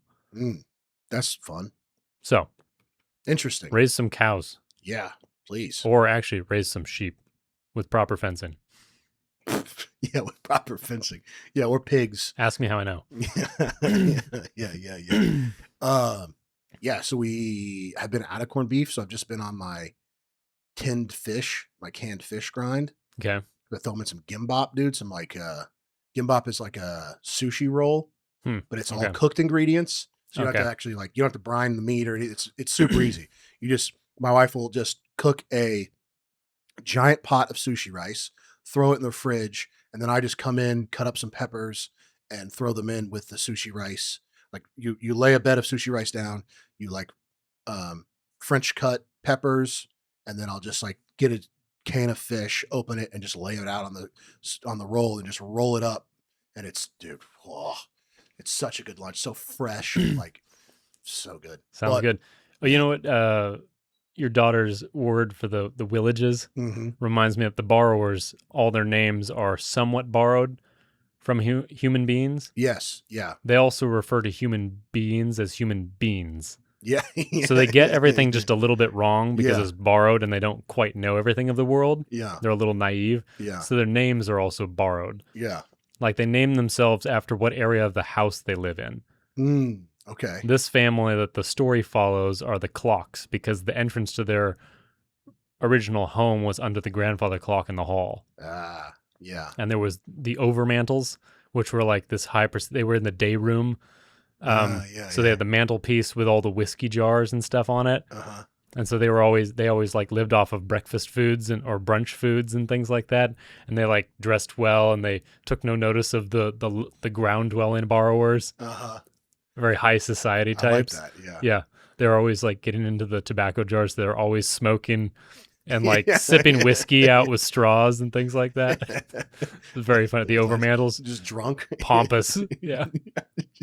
that's fun. So, Interesting. raise some cows, Yeah, please. or actually raise some sheep with proper fencing. Yeah, with proper fencing. Yeah, or pigs. Ask me how I know. Yeah. Yeah, so we have been out of corned beef, so I've just been on my canned fish grind. Okay. I throw them in some gimbap, dude. Some like gimbap is like a sushi roll, but it's all Okay. cooked ingredients. So you don't have to actually you don't have to brine the meat or anything. It's super easy. My wife will just cook a giant pot of sushi rice, throw it in the fridge, and then I just come in, cut up some peppers, and throw them in with the sushi rice. Like you lay a bed of sushi rice down, you like French cut peppers, and then I'll just like get a can of fish, open it, and just lay it out on the roll and just roll it up. And it's it's such a good lunch, so fresh, and like so good. Sounds good. Oh, you know what? Your daughter's word for the villages reminds me of the borrowers. All their names are somewhat borrowed from human beings. Yes, yeah, They also refer to human beings as human beings. Yeah. So they get everything just a little bit wrong because Yeah. it's borrowed and they don't quite know everything of the world. Yeah. They're a little naive. Yeah. So their names are also borrowed. Yeah. Like they name themselves after what area of the house they live in. Okay. This family that the story follows are the Clocks because the entrance to their original home was under the grandfather clock in the hall. Yeah. And there was the overmantels, which were like this they were in the day room. So they had the mantelpiece with all the whiskey jars and stuff on it. Uh-huh. And so they always like lived off of breakfast foods or brunch foods and things like that. And they like dressed well and they took no notice of the ground dwelling borrowers. Uh-huh. Very high society types. I like that, yeah. Yeah. They're always like getting into the tobacco jars. They're always smoking and like sipping whiskey out with straws and things like that. It's very funny. The overmantels. Just drunk. Pompous. Yeah.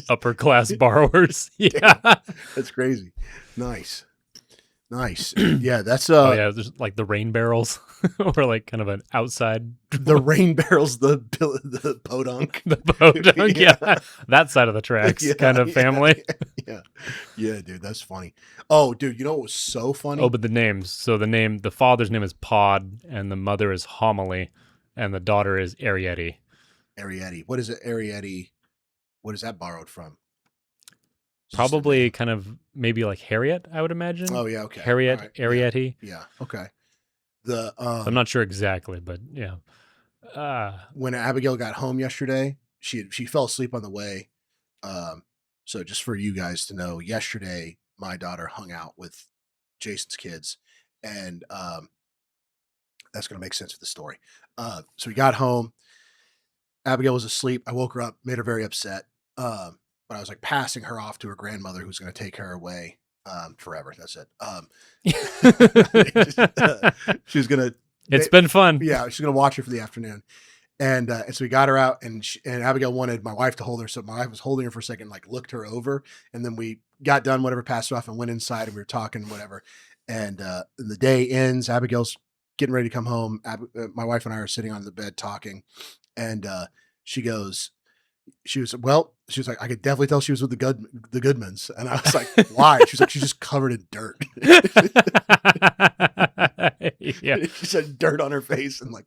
Upper class borrowers. Yeah. That's crazy. Nice. Yeah, that's there's like the rain barrels or like kind of an outside the rain barrels, the podunk. the podunk, yeah. That side of the tracks kind of family. Yeah, dude, that's funny. Oh, dude, you know what was so funny? Oh, but the names. So the father's name is Pod and the mother is Homily and the daughter is Arietti. Arietti. What is it? Arietti. What is that borrowed from? Probably kind of maybe like Harriet, I would imagine. Oh yeah, okay. Harriet, right. Arietti. Yeah, okay. I'm not sure exactly, but yeah. When Abigail got home yesterday, she fell asleep on the way. So just for you guys to know, yesterday my daughter hung out with Jason's kids, and that's gonna make sense of the story. So we got home. Abigail was asleep. I woke her up, made her very upset. But I was like passing her off to her grandmother who's going to take her away forever. That's it. She was going to. It's been fun. Yeah, she's going to watch her for the afternoon. And so we got her out, and Abigail wanted my wife to hold her. So my wife was holding her for a second, like looked her over. And then we got done, whatever, passed her off and went inside and we were talking, whatever. And the day ends. Abigail's getting ready to come home. My wife and I are sitting on the bed talking. And she was like, I could definitely tell she was with the Goodmans. And I was like, why? She's like, she's just covered in dirt. Yeah. She said dirt on her face and like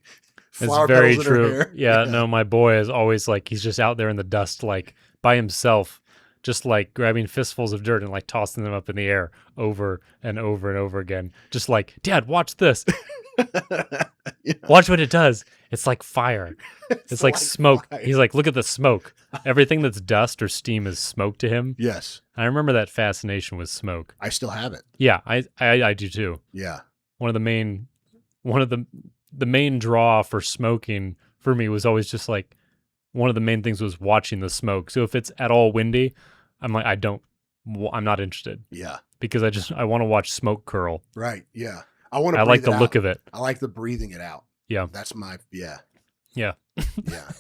it's flower very petals in true. her hair. Yeah, no, my boy is always like, he's just out there in the dust, like by himself, just like grabbing fistfuls of dirt and like tossing them up in the air over and over and over again. Just like, Dad, watch this. Yeah. Watch what it does. It's like fire. It's like smoke. Fire. He's like, look at the smoke. Everything that's dust or steam is smoke to him. Yes. I remember that fascination with smoke. I still have it. Yeah, I do too. Yeah. One of the main draw for smoking for me was always just like one of the main things was watching the smoke. So if it's at all windy, I'm like, I'm not interested. Yeah. Because I want to watch smoke curl. Right. Yeah. I want to. I like the look of it. I like the breathing it out. Yeah. That's my. Yeah. Yeah. Yeah.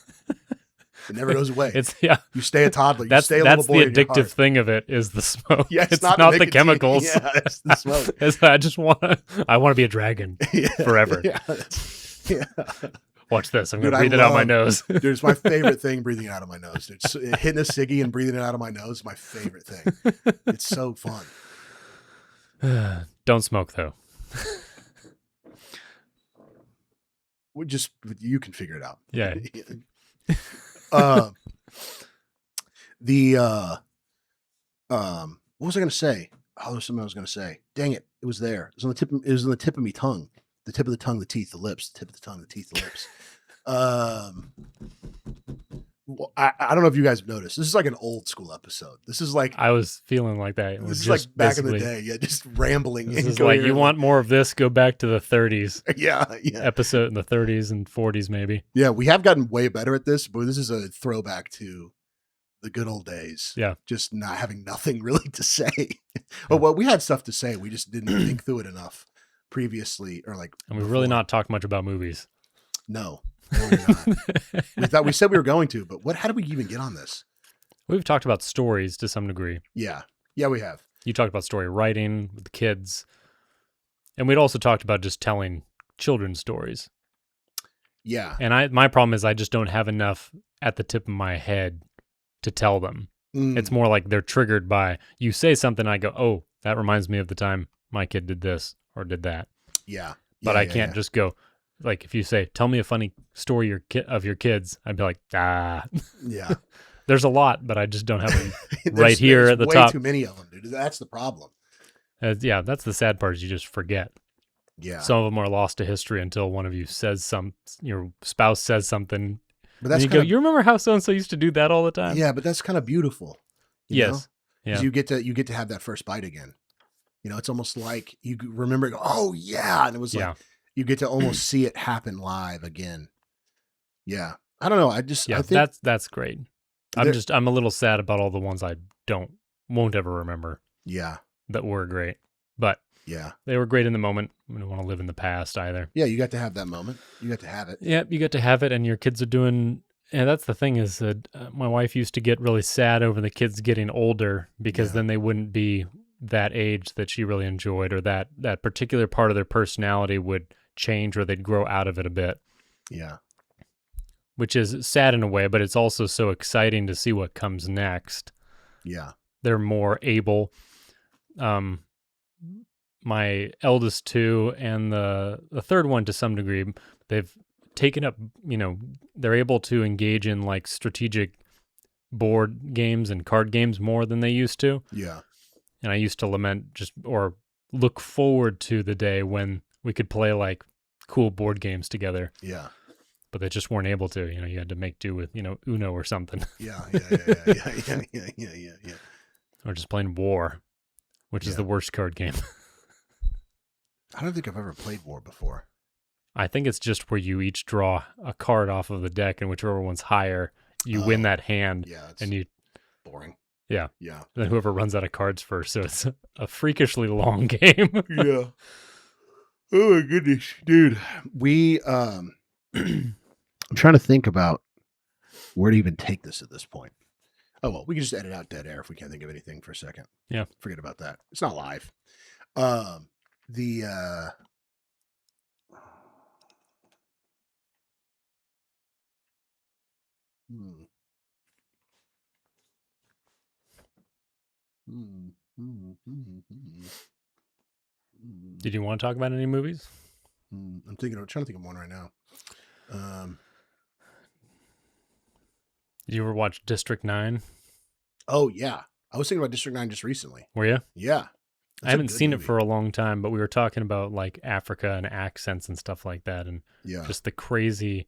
It never goes away. Yeah. You stay a toddler. That's a little boy the in your addictive heart. thing of it is the smoke. Yeah, it's not the chemicals. Yeah, it's the smoke. I want to be a dragon forever. Yeah. Yeah. Watch this. I'm Dude, going to breathe it out my nose. Dude, it's my favorite thing, breathing it out of my nose. Dude, hitting a ciggy and breathing it out of my nose is my favorite thing. It's so fun. Don't smoke though. You can figure it out. Yeah. What was I going to say? Oh, there was something I was going to say. Dang it. It was there. It was on the tip. It was on the tip of my tongue. The tip of the tongue, the teeth, the lips. The tip of the tongue, the teeth, the lips. Well, I don't know if you guys have noticed. This is like an old school episode. This is like I was feeling like that. This is like back in the day. Yeah, just rambling. This is like you want more of this? Go back to the 30s. Yeah. Episode in the 30s and 40s, maybe. Yeah, we have gotten way better at this, but this is a throwback to the good old days. Yeah, just not having nothing really to say. Well, we had stuff to say. We just didn't think through it enough previously, or like. And we've really not talked much about movies. No. We thought we said we were going to, but how did we even get on this? We've talked about stories to some degree. Yeah, we have. You talked about story writing with kids, and we'd also talked about just telling children's stories. Yeah, and my problem is I just don't have enough at the tip of my head to tell them. It's more like they're triggered by you say something, I go, oh, that reminds me of the time my kid did this or did that. Yeah. But I can't just go, like, if you say, tell me a funny story of your kids, I'd be like, Yeah. There's a lot, but I just don't have them right here at the way top. Too many of them, dude. That's the problem. Yeah, that's the sad part is you just forget. Yeah. Some of them are lost to history until one of you says your spouse says something. But that's and you go, you remember how so-and-so used to do that all the time? Yeah, but that's kind of beautiful. Yes. Because you get to have that first bite again. It's almost like you remember, oh yeah. And it was like, you get to almost see it happen live again. Yeah. I don't know. I think that's great. I'm a little sad about all the ones I won't ever remember. Yeah. That were great. But yeah, they were great in the moment. We don't want to live in the past either. Yeah, you got to have that moment. You got to have it. Yeah, you got to have it, and your kids are doing. And that's the thing is that my wife used to get really sad over the kids getting older because then they wouldn't be that age that she really enjoyed, or that particular part of their personality would change, or they'd grow out of it a bit. Yeah. Which is sad in a way, but it's also so exciting to see what comes next. Yeah. They're more able. My eldest two and the third one to some degree, they've taken up, they're able to engage in like strategic board games and card games more than they used to. Yeah. And I used to lament or look forward to the day when we could play like cool board games together. Yeah. But they just weren't able to, you had to make do with, Uno or something. Yeah. Or just playing War, which is the worst card game. I don't think I've ever played War before. I think it's just where you each draw a card off of the deck, and whichever one's higher, you win that hand. Yeah, and you boring. Yeah. Yeah. And then whoever runs out of cards first. So it's a freakishly long game. Yeah. Oh my goodness, dude. We I'm trying to think about where to even take this at this point. Oh well, we can just edit out dead air if we can't think of anything for a second. Yeah. Forget about that. It's not live. Did you want to talk about any movies? I'm trying to think of one right now. Did you ever watch District 9? Oh yeah. I was thinking about District 9 just recently. Were you? Yeah. I haven't seen it for a long time, but we were talking about like Africa and accents and stuff like that, and just the crazy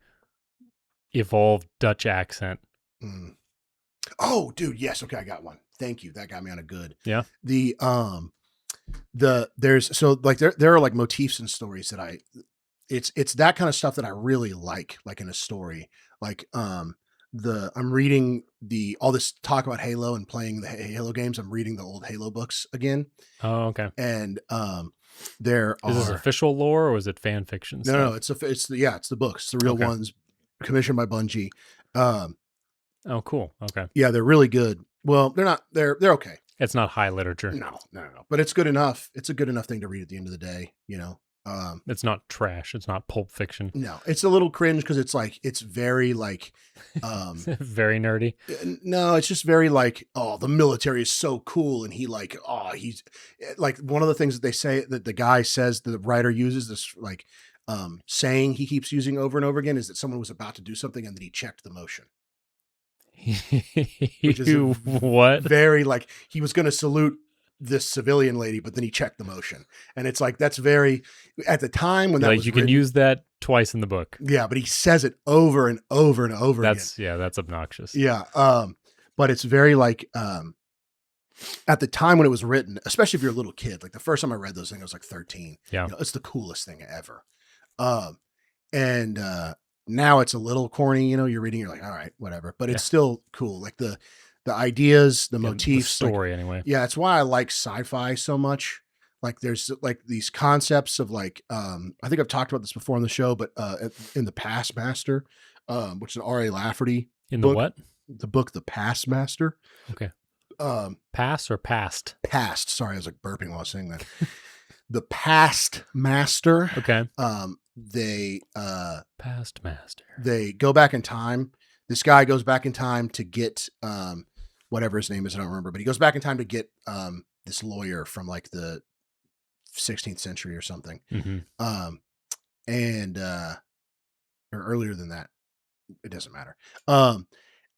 evolved Dutch accent. Oh, dude, yes. Okay, I got one. Thank you. That got me on a good. Yeah. There are like motifs and stories that it's that kind of stuff that I really like in a story. Like I'm reading all this talk about Halo and playing the Halo games. I'm reading the old Halo books again. Oh, okay. And is this official lore or is it fan fiction? No, it's the books, it's the real ones, commissioned by Bungie. Oh, cool. Okay. Yeah, they're really good. Well, they're not. They're okay. It's not high literature. No. But it's good enough. It's a good enough thing to read at the end of the day. It's not trash. It's not pulp fiction. No, it's a little cringe because it's very like, very nerdy. No, it's just very like, oh, the military is so cool, and he's like one of the things that they say that the guy says, the writer uses this like saying he keeps using over and over again is that someone was about to do something and that he checked the motion. Which is what? Very like he was going to salute this civilian lady, but then he checked the motion, and it's like that's very at the time when that like was you can use that twice in the book. Yeah, but he says it over and over and over. That's again. That's obnoxious. Yeah, but it's very like at the time when it was written, especially if you're a little kid. Like the first time I read those things, I was like 13. Yeah, it's the coolest thing ever. And now it's a little corny. You're reading, you're like, all right, whatever, but it's still cool. Like the ideas, the motifs, the story anyway. Yeah, it's why I like sci-fi so much. Like there's like these concepts of like I think I've talked about this before on the show, but in the Past Master, which is an R.A. Lafferty in book, the what? The book The Past Master. Okay. Pass or past? Past. Sorry, I was like burping while I was saying that. The Past Master. Okay. Past Master. They go back in time. This guy goes back in time to get whatever his name is, I don't remember, but he goes back in time to get this lawyer from like the 16th century or something. Mm-hmm. And or earlier than that. It doesn't matter.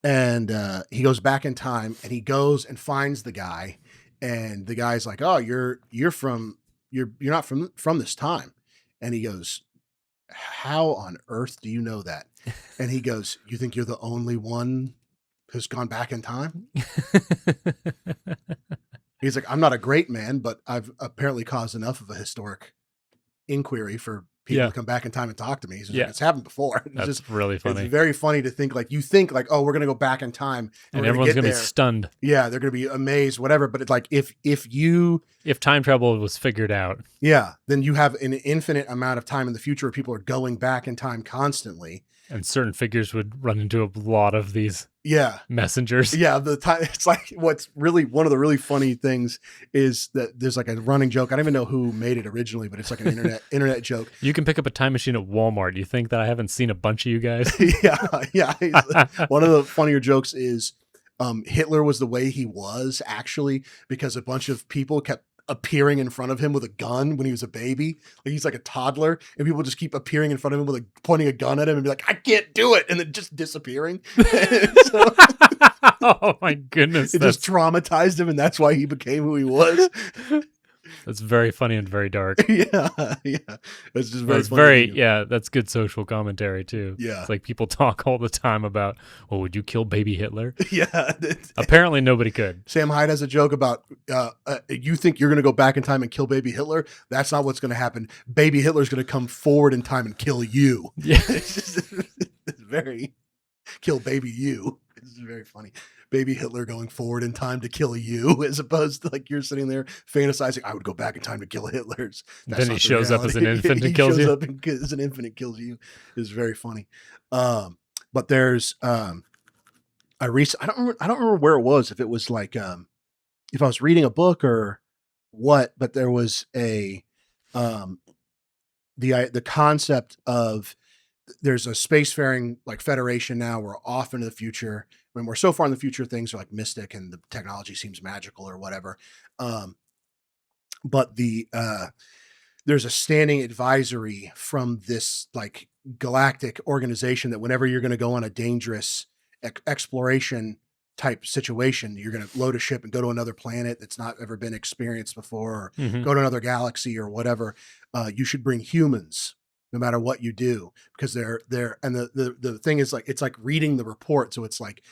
And he goes back in time and he goes and finds the guy, and the guy's like, "Oh, you're not from this time." And he goes, "How on earth do you know that?" And he goes, "You think you're the only one who's gone back in time?" He's like, "I'm not a great man, but I've apparently caused enough of a historic inquiry for people to come back in time and talk to me." He's like, "It's happened before." It's That's just really funny. It's very funny to think like, you think like, oh, we're going to go back in time and everyone's going to be stunned. Yeah. They're going to be amazed, whatever. But it's like, if time travel was figured out, then you have an infinite amount of time in the future where people are going back in time constantly. And certain figures would run into a lot of these messengers. Yeah, the time, it's like, what's really one of the really funny things is that there's like a running joke. I don't even know who made it originally, but it's like an internet joke. You can pick up a time machine at Walmart. You think that I haven't seen a bunch of you guys? Yeah. One of the funnier jokes is Hitler was the way he was actually because a bunch of people kept appearing in front of him with a gun when he was a baby. Like he's like a toddler, and people just keep appearing in front of him with pointing a gun at him and be like, "I can't do it," and then just disappearing. So, oh my goodness. It just traumatized him, and that's why he became who he was. That's very funny and very dark. Yeah. It's just very funny. That's good social commentary too. Yeah. It's like people talk all the time about, well, would you kill baby Hitler? Yeah. Apparently nobody could. Sam Hyde has a joke about, you think you're going to go back in time and kill baby Hitler? That's not what's going to happen. Baby Hitler's going to come forward in time and kill you. Yeah. It's very, kill baby you. It's very funny. Baby Hitler going forward in time to kill you, as opposed to like you're sitting there fantasizing, I would go back in time to kill Hitler's. Then he shows up as an infant and kills you. He shows up as an infant and kills you. It's very funny. But there's I don't remember where it was, if it was like if I was reading a book or what, but there was the concept of, there's a spacefaring like federation now. We're off into the future. When we're so far in the future, things are like mystic and the technology seems magical or whatever. But there's a standing advisory from this like galactic organization that whenever you're going to go on a dangerous exploration type situation, you're going to load a ship and go to another planet that's not ever been experienced before, or go to another galaxy or whatever. You should bring humans no matter what you do, because they're and the thing is like, it's like reading the report. So it's like,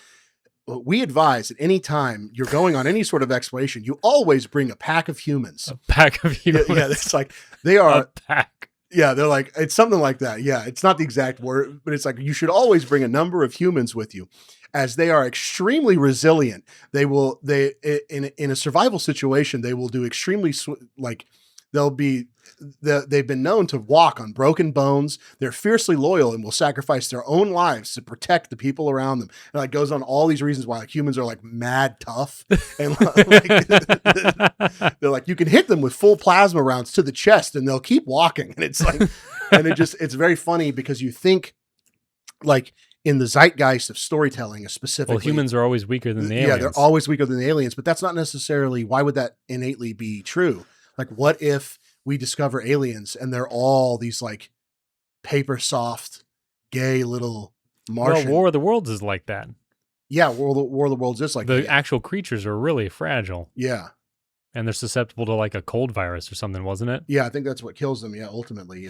we advise at any time you're going on any sort of exploration, you always bring a pack of humans. A pack of humans. Yeah, it's like they are a pack. Yeah, they're like, it's something like that. Yeah, it's not the exact word, but it's like you should always bring a number of humans with you, as they are extremely resilient. They in a survival situation, they will do extremely they've been known to walk on broken bones. They're fiercely loyal and will sacrifice their own lives to protect the people around them. And like goes on all these reasons why like humans are like mad tough. And like, they're like, you can hit them with full plasma rounds to the chest and they'll keep walking. And it's like, and it's very funny because you think like in the zeitgeist of storytelling, specifically. Well, humans are always weaker than the aliens. Yeah, they're always weaker than the aliens, but that's not necessarily, why would that innately be true? Like, what if we discover aliens and they're all these like paper soft, gay little Martian? Well, War of the Worlds is like that. Yeah, War of the Worlds is like the actual creatures are really fragile. Yeah. And they're susceptible to like a cold virus or something, wasn't it? Yeah, I think that's what kills them. Yeah, ultimately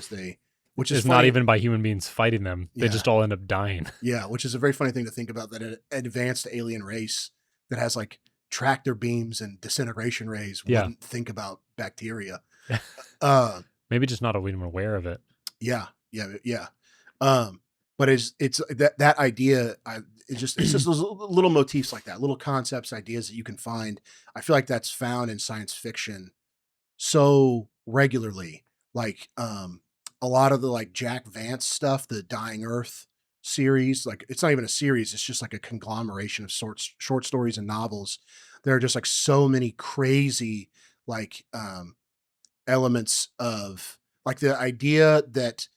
which is not even by human beings fighting them. They just all end up dying. Yeah, which is a very funny thing to think about, that an advanced alien race that has like tractor beams and disintegration rays wouldn't think about bacteria. Maybe just not even aware of it. Yeah. But it's that idea. It's just those little motifs like that, little concepts, ideas that you can find. I feel like that's found in science fiction so regularly. Like a lot of the like Jack Vance stuff, the Dying Earth series, like it's not even a series, it's just like a conglomeration of short stories and novels. There are just like so many crazy like elements of like the idea that,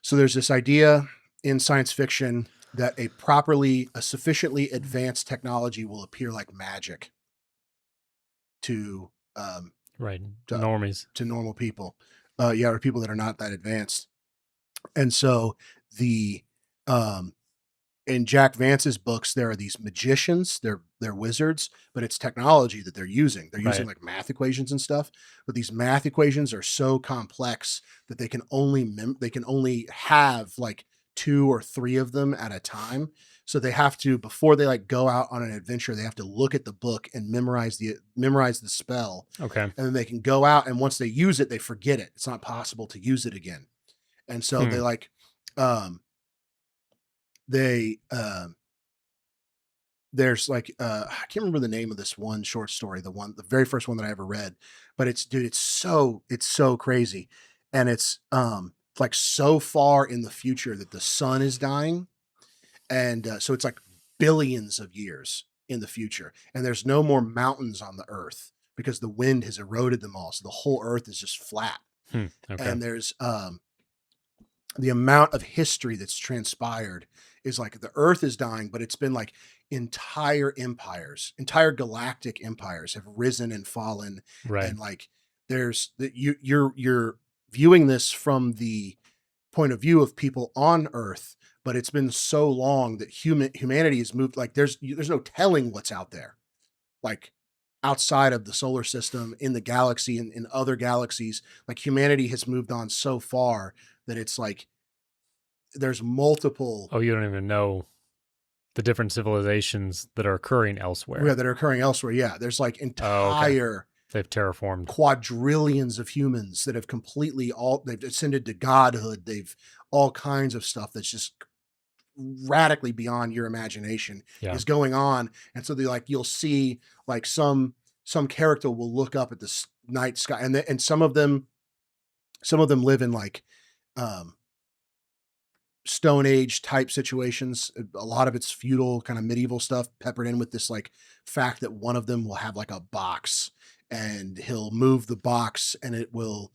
so there's this idea in science fiction that a sufficiently advanced technology will appear like magic to Right. to, Normies. to normal people. Or people that are not that advanced. And so the in Jack Vance's books, there are these magicians, they're wizards, but it's technology that they're using. They're using Right. like math equations and stuff, but these math equations are so complex that they can only have like 2 or 3 of them at a time. So they have to, before they like go out on an adventure, they have to look at the book and memorize the spell, Okay. and then they can go out, and once they use it, they forget it. It's not possible to use it again. And so they like there's like I can't remember the name of this one short story, the very first one that I ever read, but it's so crazy, and it's like so far in the future that the sun is dying, and so it's like billions of years in the future, and there's no more mountains on the earth because the wind has eroded them all, so the whole earth is just flat. Okay. And there's the amount of history that's transpired is like the earth is dying, but it's been like entire galactic empires have risen and fallen. Right. And like there's you're viewing this from the point of view of people on earth, but it's been so long that humanity has moved. Like there's no telling what's out there, like outside of the solar system, in the galaxy, and in other galaxies. Like humanity has moved on so far that it's like there's multiple. Oh, you don't even know the different civilizations that are occurring elsewhere. Yeah, that are occurring elsewhere. Yeah, there's like entire they've terraformed quadrillions of humans that have they've ascended to godhood. They've all kinds of stuff that's just radically beyond your imagination is going on. And so you'll see like some character will look up at the night sky, and some of them live in like Stone Age type situations. A lot of it's feudal kind of medieval stuff peppered in with this like fact that one of them will have like a box, and he'll move the box and it will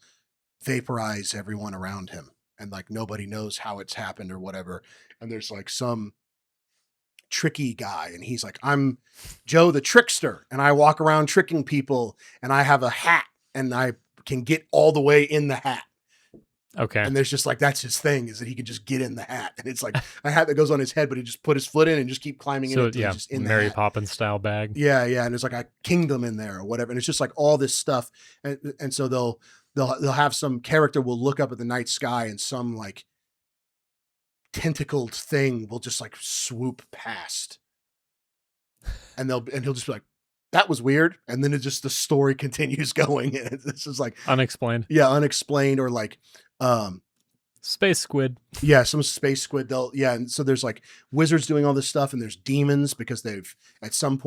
vaporize everyone around him, and like nobody knows how it's happened or whatever. And there's like some tricky guy, and he's like, I'm Joe the trickster, and I walk around tricking people, and I have a hat, and I can get all the way in the hat. Okay. And there's just like, that's his thing, is that he can just get in the hat. And it's like a hat that goes on his head, but he just put his foot in and just keep climbing in. So it. yeah, Just in Mary the hat. Poppins style bag. Yeah. Yeah. And there's like a kingdom in there or whatever. And it's just like all this stuff. And so they'll have some character will look up at the night sky, and some like tentacled thing will just like swoop past. And he'll just be like, that was weird. And then the story continues going. And this is like Unexplained. Yeah. Unexplained, or like, space squid. Yeah, some space squid. And so there's like wizards doing all this stuff, and there's demons because they've at some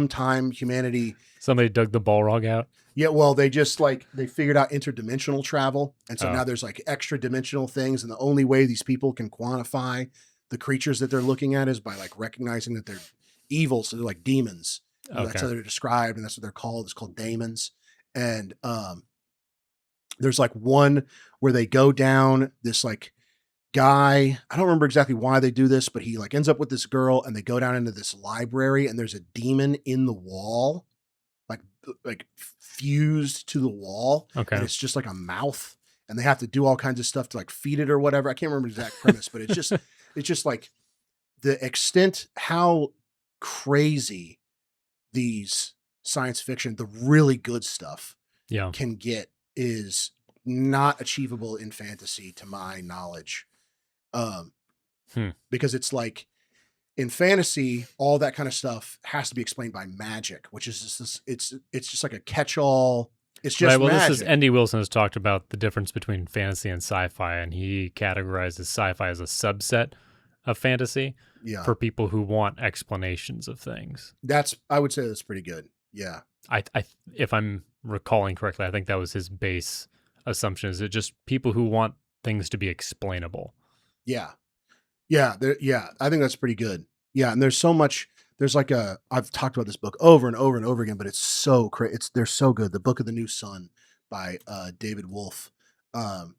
time humanity. Somebody dug the Balrog out. Yeah, well, they figured out interdimensional travel, and so now there's like extra dimensional things, and the only way these people can quantify the creatures that they're looking at is by like recognizing that they're evil. So they're like demons. That's how they're described, and that's what they're called. It's called daemons. And there's like one where they go down this like guy. I don't remember exactly why they do this, but he like ends up with this girl, and they go down into this library, and there's a demon in the wall, like fused to the wall. Okay. And it's just like a mouth, and they have to do all kinds of stuff to like feed it or whatever. I can't remember the exact premise, but it's just like the extent how crazy these science fiction, the really good stuff can get, is not achievable in fantasy to my knowledge. Because it's like in fantasy, all that kind of stuff has to be explained by magic, which is just this, it's just like a catch-all. It's just right. Well, magic. this is Andy Wilson has talked about the difference between fantasy and sci-fi, and he categorizes sci-fi as a subset of fantasy for people who want explanations of things. I would say that's pretty good. Yeah. I if I'm recalling correctly, I think that was his base assumption. Is it just people who want things to be explainable? Yeah. I think that's pretty good. Yeah. And there's so much, I've talked about this book over and over and over again, but it's so they're so good. The Book of the New Sun by David Wolfe. The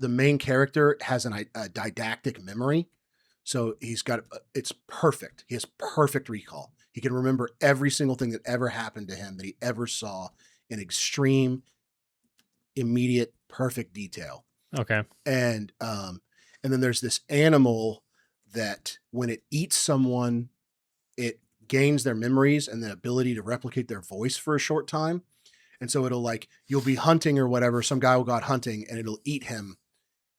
main character has a didactic memory. So he's got it's perfect. He has perfect recall. He can remember every single thing that ever happened to him that he ever saw in extreme, immediate, perfect detail. Okay. And then there's this animal that when it eats someone, it gains their memories and the ability to replicate their voice for a short time. And so it'll like, you'll be hunting or whatever. Some guy will go out hunting and it'll eat him.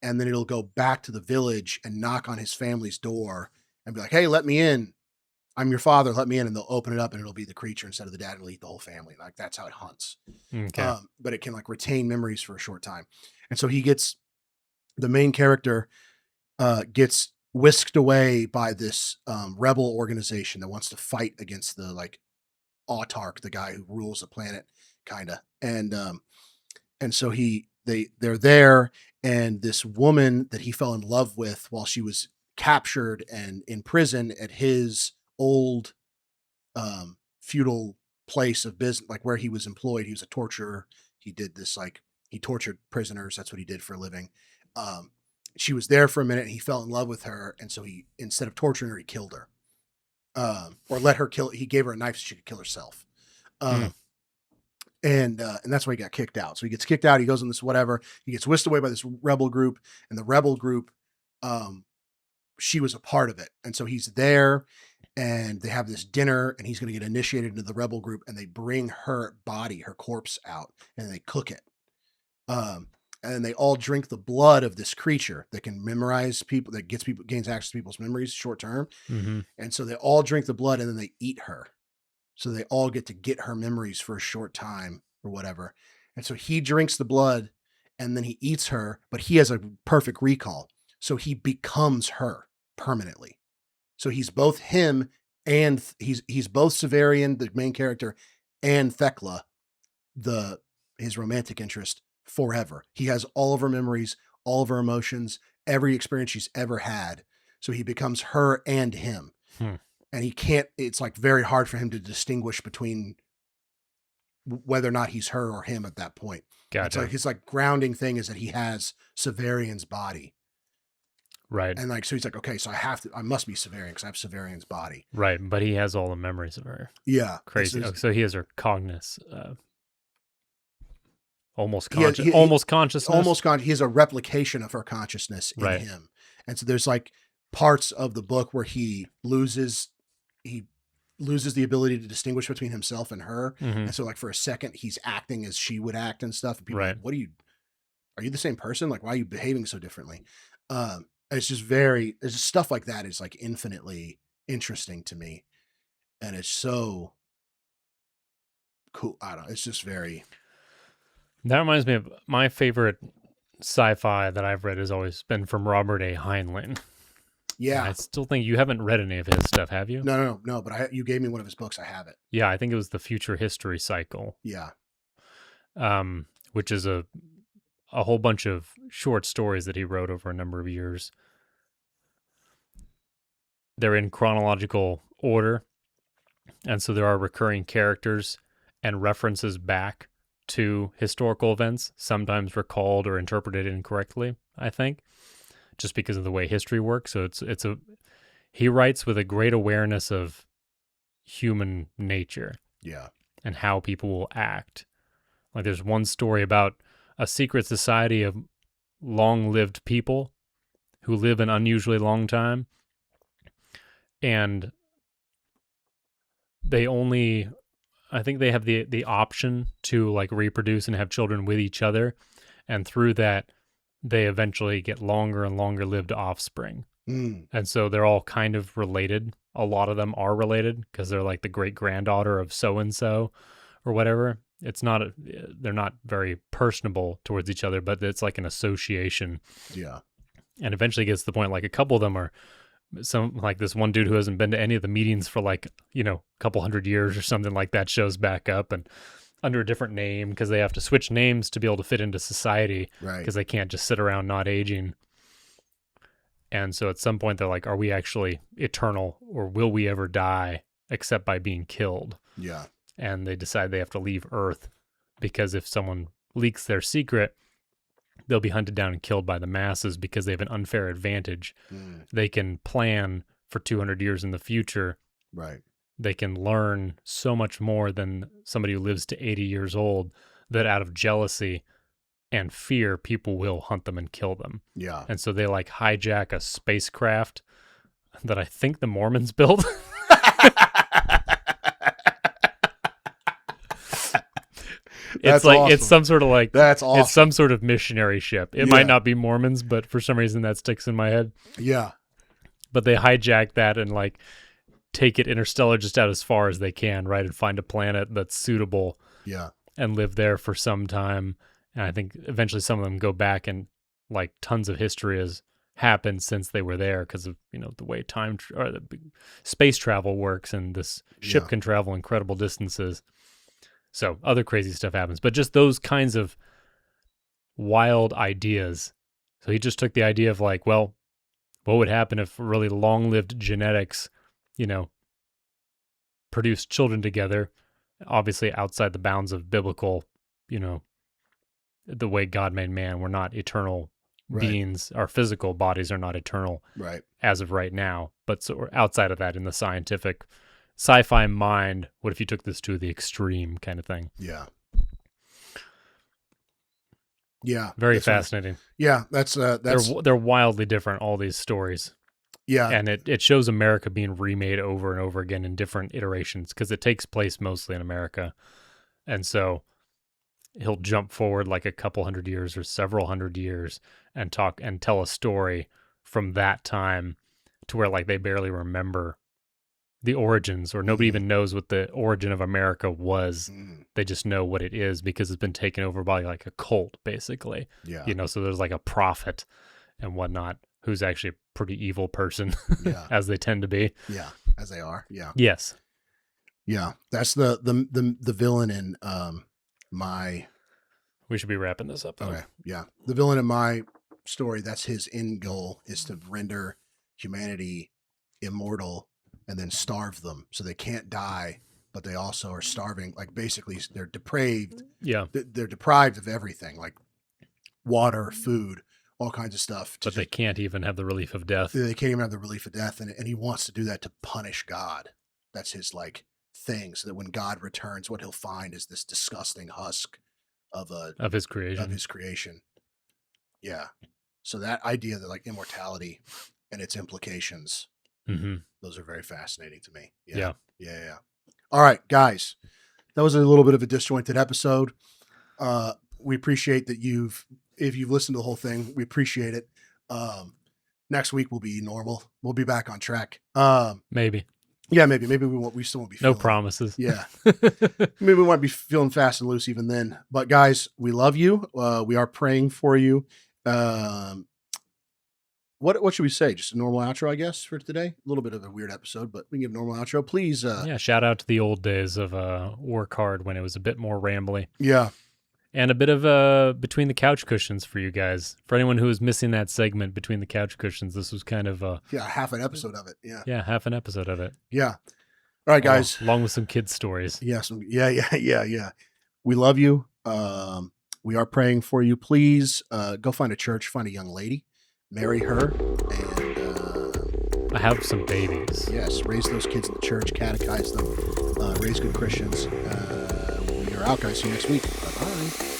And then it'll go back to the village and knock on his family's door and be like, hey, let me in. I'm your father. Let me in. And they'll open it up and it'll be the creature instead of the dad, and it'll eat the whole family. Like that's how it hunts. Okay. But it can like retain memories for a short time. And so the main character gets whisked away by this rebel organization that wants to fight against the like autarch, the guy who rules the planet, kind of. And so they're there, and this woman that he fell in love with while she was captured and in prison at his old feudal place of business, like where he was employed. He was a torturer. He did this, like he tortured prisoners. That's what he did for a living. She was there for a minute and he fell in love with her. And so he, instead of torturing her, he killed her, or let her he gave her a knife so she could kill herself. And that's why he got kicked out. So he gets kicked out. He goes on this whatever. He gets whisked away by this rebel group, and the rebel group, she was a part of it. And so he's there, and they have this dinner, and he's going to get initiated into the rebel group, and they bring her body, her corpse out, and they cook it. And they all drink the blood of this creature that can memorize people, that gains access to people's memories short term. Mm-hmm. And so they all drink the blood, and then they eat her. So they all get her memories for a short time or whatever. And so he drinks the blood and then he eats her, but he has a perfect recall. So he becomes her permanently. So he's both him and he's both Severian, the main character, and Thekla, his romantic interest, forever. He has all of her memories, all of her emotions, every experience she's ever had. So he becomes her and him. And he can't, it's like very hard for him to distinguish between whether or not he's her or him at that point. Gotcha. It's like his like grounding thing is that he has Severian's body. Right. And like, so he's like, okay, so I must be Severian because I have Severian's body. Right. But he has all the memories of her. Yeah. Crazy. So he has her cognizance, almost consciousness. He has a replication of her consciousness in him. And so there's like parts of the book where he loses the ability to distinguish between himself and her. Mm-hmm. And so like for a second, he's acting as she would act and stuff. And people are like, are you the same person? Like, why are you behaving so differently? It's just it's just stuff like that is like infinitely interesting to me. And it's so cool. I don't know. It's just very. That reminds me of my favorite sci-fi that I've read has always been from Robert A. Heinlein. Yeah. And I still think you haven't read any of his stuff, have you? No. But you gave me one of his books. I have it. Yeah, I think it was The Future History Cycle. Yeah. Which is a whole bunch of short stories that he wrote over a number of years. They're in chronological order, and so there are recurring characters and references back to historical events, sometimes recalled or interpreted incorrectly, I think, just because of the way history works. So he writes with a great awareness of human nature. Yeah. And how people will act. Like there's one story about a secret society of long-lived people who live an unusually long time, and I think they have the option to like reproduce and have children with each other, and through that they eventually get longer and longer lived offspring. And so they're all kind of related. A lot of them are related because they're like the great granddaughter of so and so or whatever. They're not very personable towards each other, but it's like an association. Yeah. And eventually gets to the point like a couple of them are some, like this one dude who hasn't been to any of the meetings for like, a couple hundred years or something like that shows back up and under a different name because they have to switch names to be able to fit into society. Right. Because they can't just sit around not aging. And so at some point they're like, are we actually eternal, or will we ever die except by being killed? Yeah. And they decide they have to leave Earth because if someone leaks their secret, they'll be hunted down and killed by the masses because they have an unfair advantage. They can plan for 200 years in the future. Right. They can learn so much more than somebody who lives to 80 years old, that out of jealousy and fear, people will hunt them and kill them. Yeah. And so they like hijack a spacecraft that I think the Mormons built. It's like awesome. It's some sort of like That's awesome. It's some sort of missionary ship. It might not be Mormons, but for some reason that sticks in my head. Yeah. But they hijack that and like take it interstellar just out as far as they can, right? And find a planet that's suitable. Yeah. And live there for some time. And I think eventually some of them go back, and like tons of history has happened since they were there because of, the way the space travel works, and this ship can travel incredible distances. So other crazy stuff happens, but just those kinds of wild ideas. So he just took the idea of like, well, what would happen if really long-lived genetics, produced children together, obviously outside the bounds of biblical, the way God made man. We're not eternal beings. Our physical bodies are not eternal as of right now. But so we're outside of that in the scientific sci-fi mind. What if you took this to the extreme kind of thing? Yeah. Yeah. Very fascinating. Yeah. That's they're wildly different, all these stories. Yeah. And it shows America being remade over and over again in different iterations, because it takes place mostly in America. And so he'll jump forward like a couple hundred years or several hundred years and talk and tell a story from that time to where like they barely remember the origins, or nobody even knows what the origin of America was. They just know what it is because it's been taken over by like a cult, basically. Yeah. So there's like a prophet and whatnot who's actually a pretty evil person, as they tend to be. Yeah, as they are. Yeah. Yes. Yeah. That's the villain in my. We should be wrapping this up, though. Okay. Yeah. The villain in my story, that's his end goal, is to render humanity immortal and then starve them so they can't die, but they also are starving. Like basically they're depraved. Yeah. They're deprived of everything, like water, food, all kinds of stuff. But they can't even have the relief of death. They can't even have the relief of death. And he wants to do that to punish God. That's his like thing. So that when God returns, what he'll find is this disgusting husk of his creation. Yeah. So that idea that like immortality and its implications, those are very fascinating to me. Yeah. All right, guys, that was a little bit of a disjointed episode. We appreciate that if you've listened to the whole thing, we appreciate it. Next week will be normal. We'll be back on track. Maybe. Yeah, maybe we still won't be no promises. Yeah. Maybe we might be feeling fast and loose even then. But guys, we love you. We are praying for you. What should we say? Just a normal outro, I guess, for today. A little bit of a weird episode, but we can give a normal outro. Please. Shout out to the old days of Work Hard, when it was a bit more rambly. Yeah. And a bit of between the couch cushions for you guys. For anyone who was missing that segment between the couch cushions, this was kind of half an episode of it. Yeah. Yeah, half an episode of it. Yeah. All right, guys. Along with some kids' stories. Yes. Yeah. We love you. We are praying for you. Please go find a church, find a young lady, marry her, and I have some babies. Yes, raise those kids in the church, catechize them, raise good Christians. We are out, guys. See you next week. Bye-bye.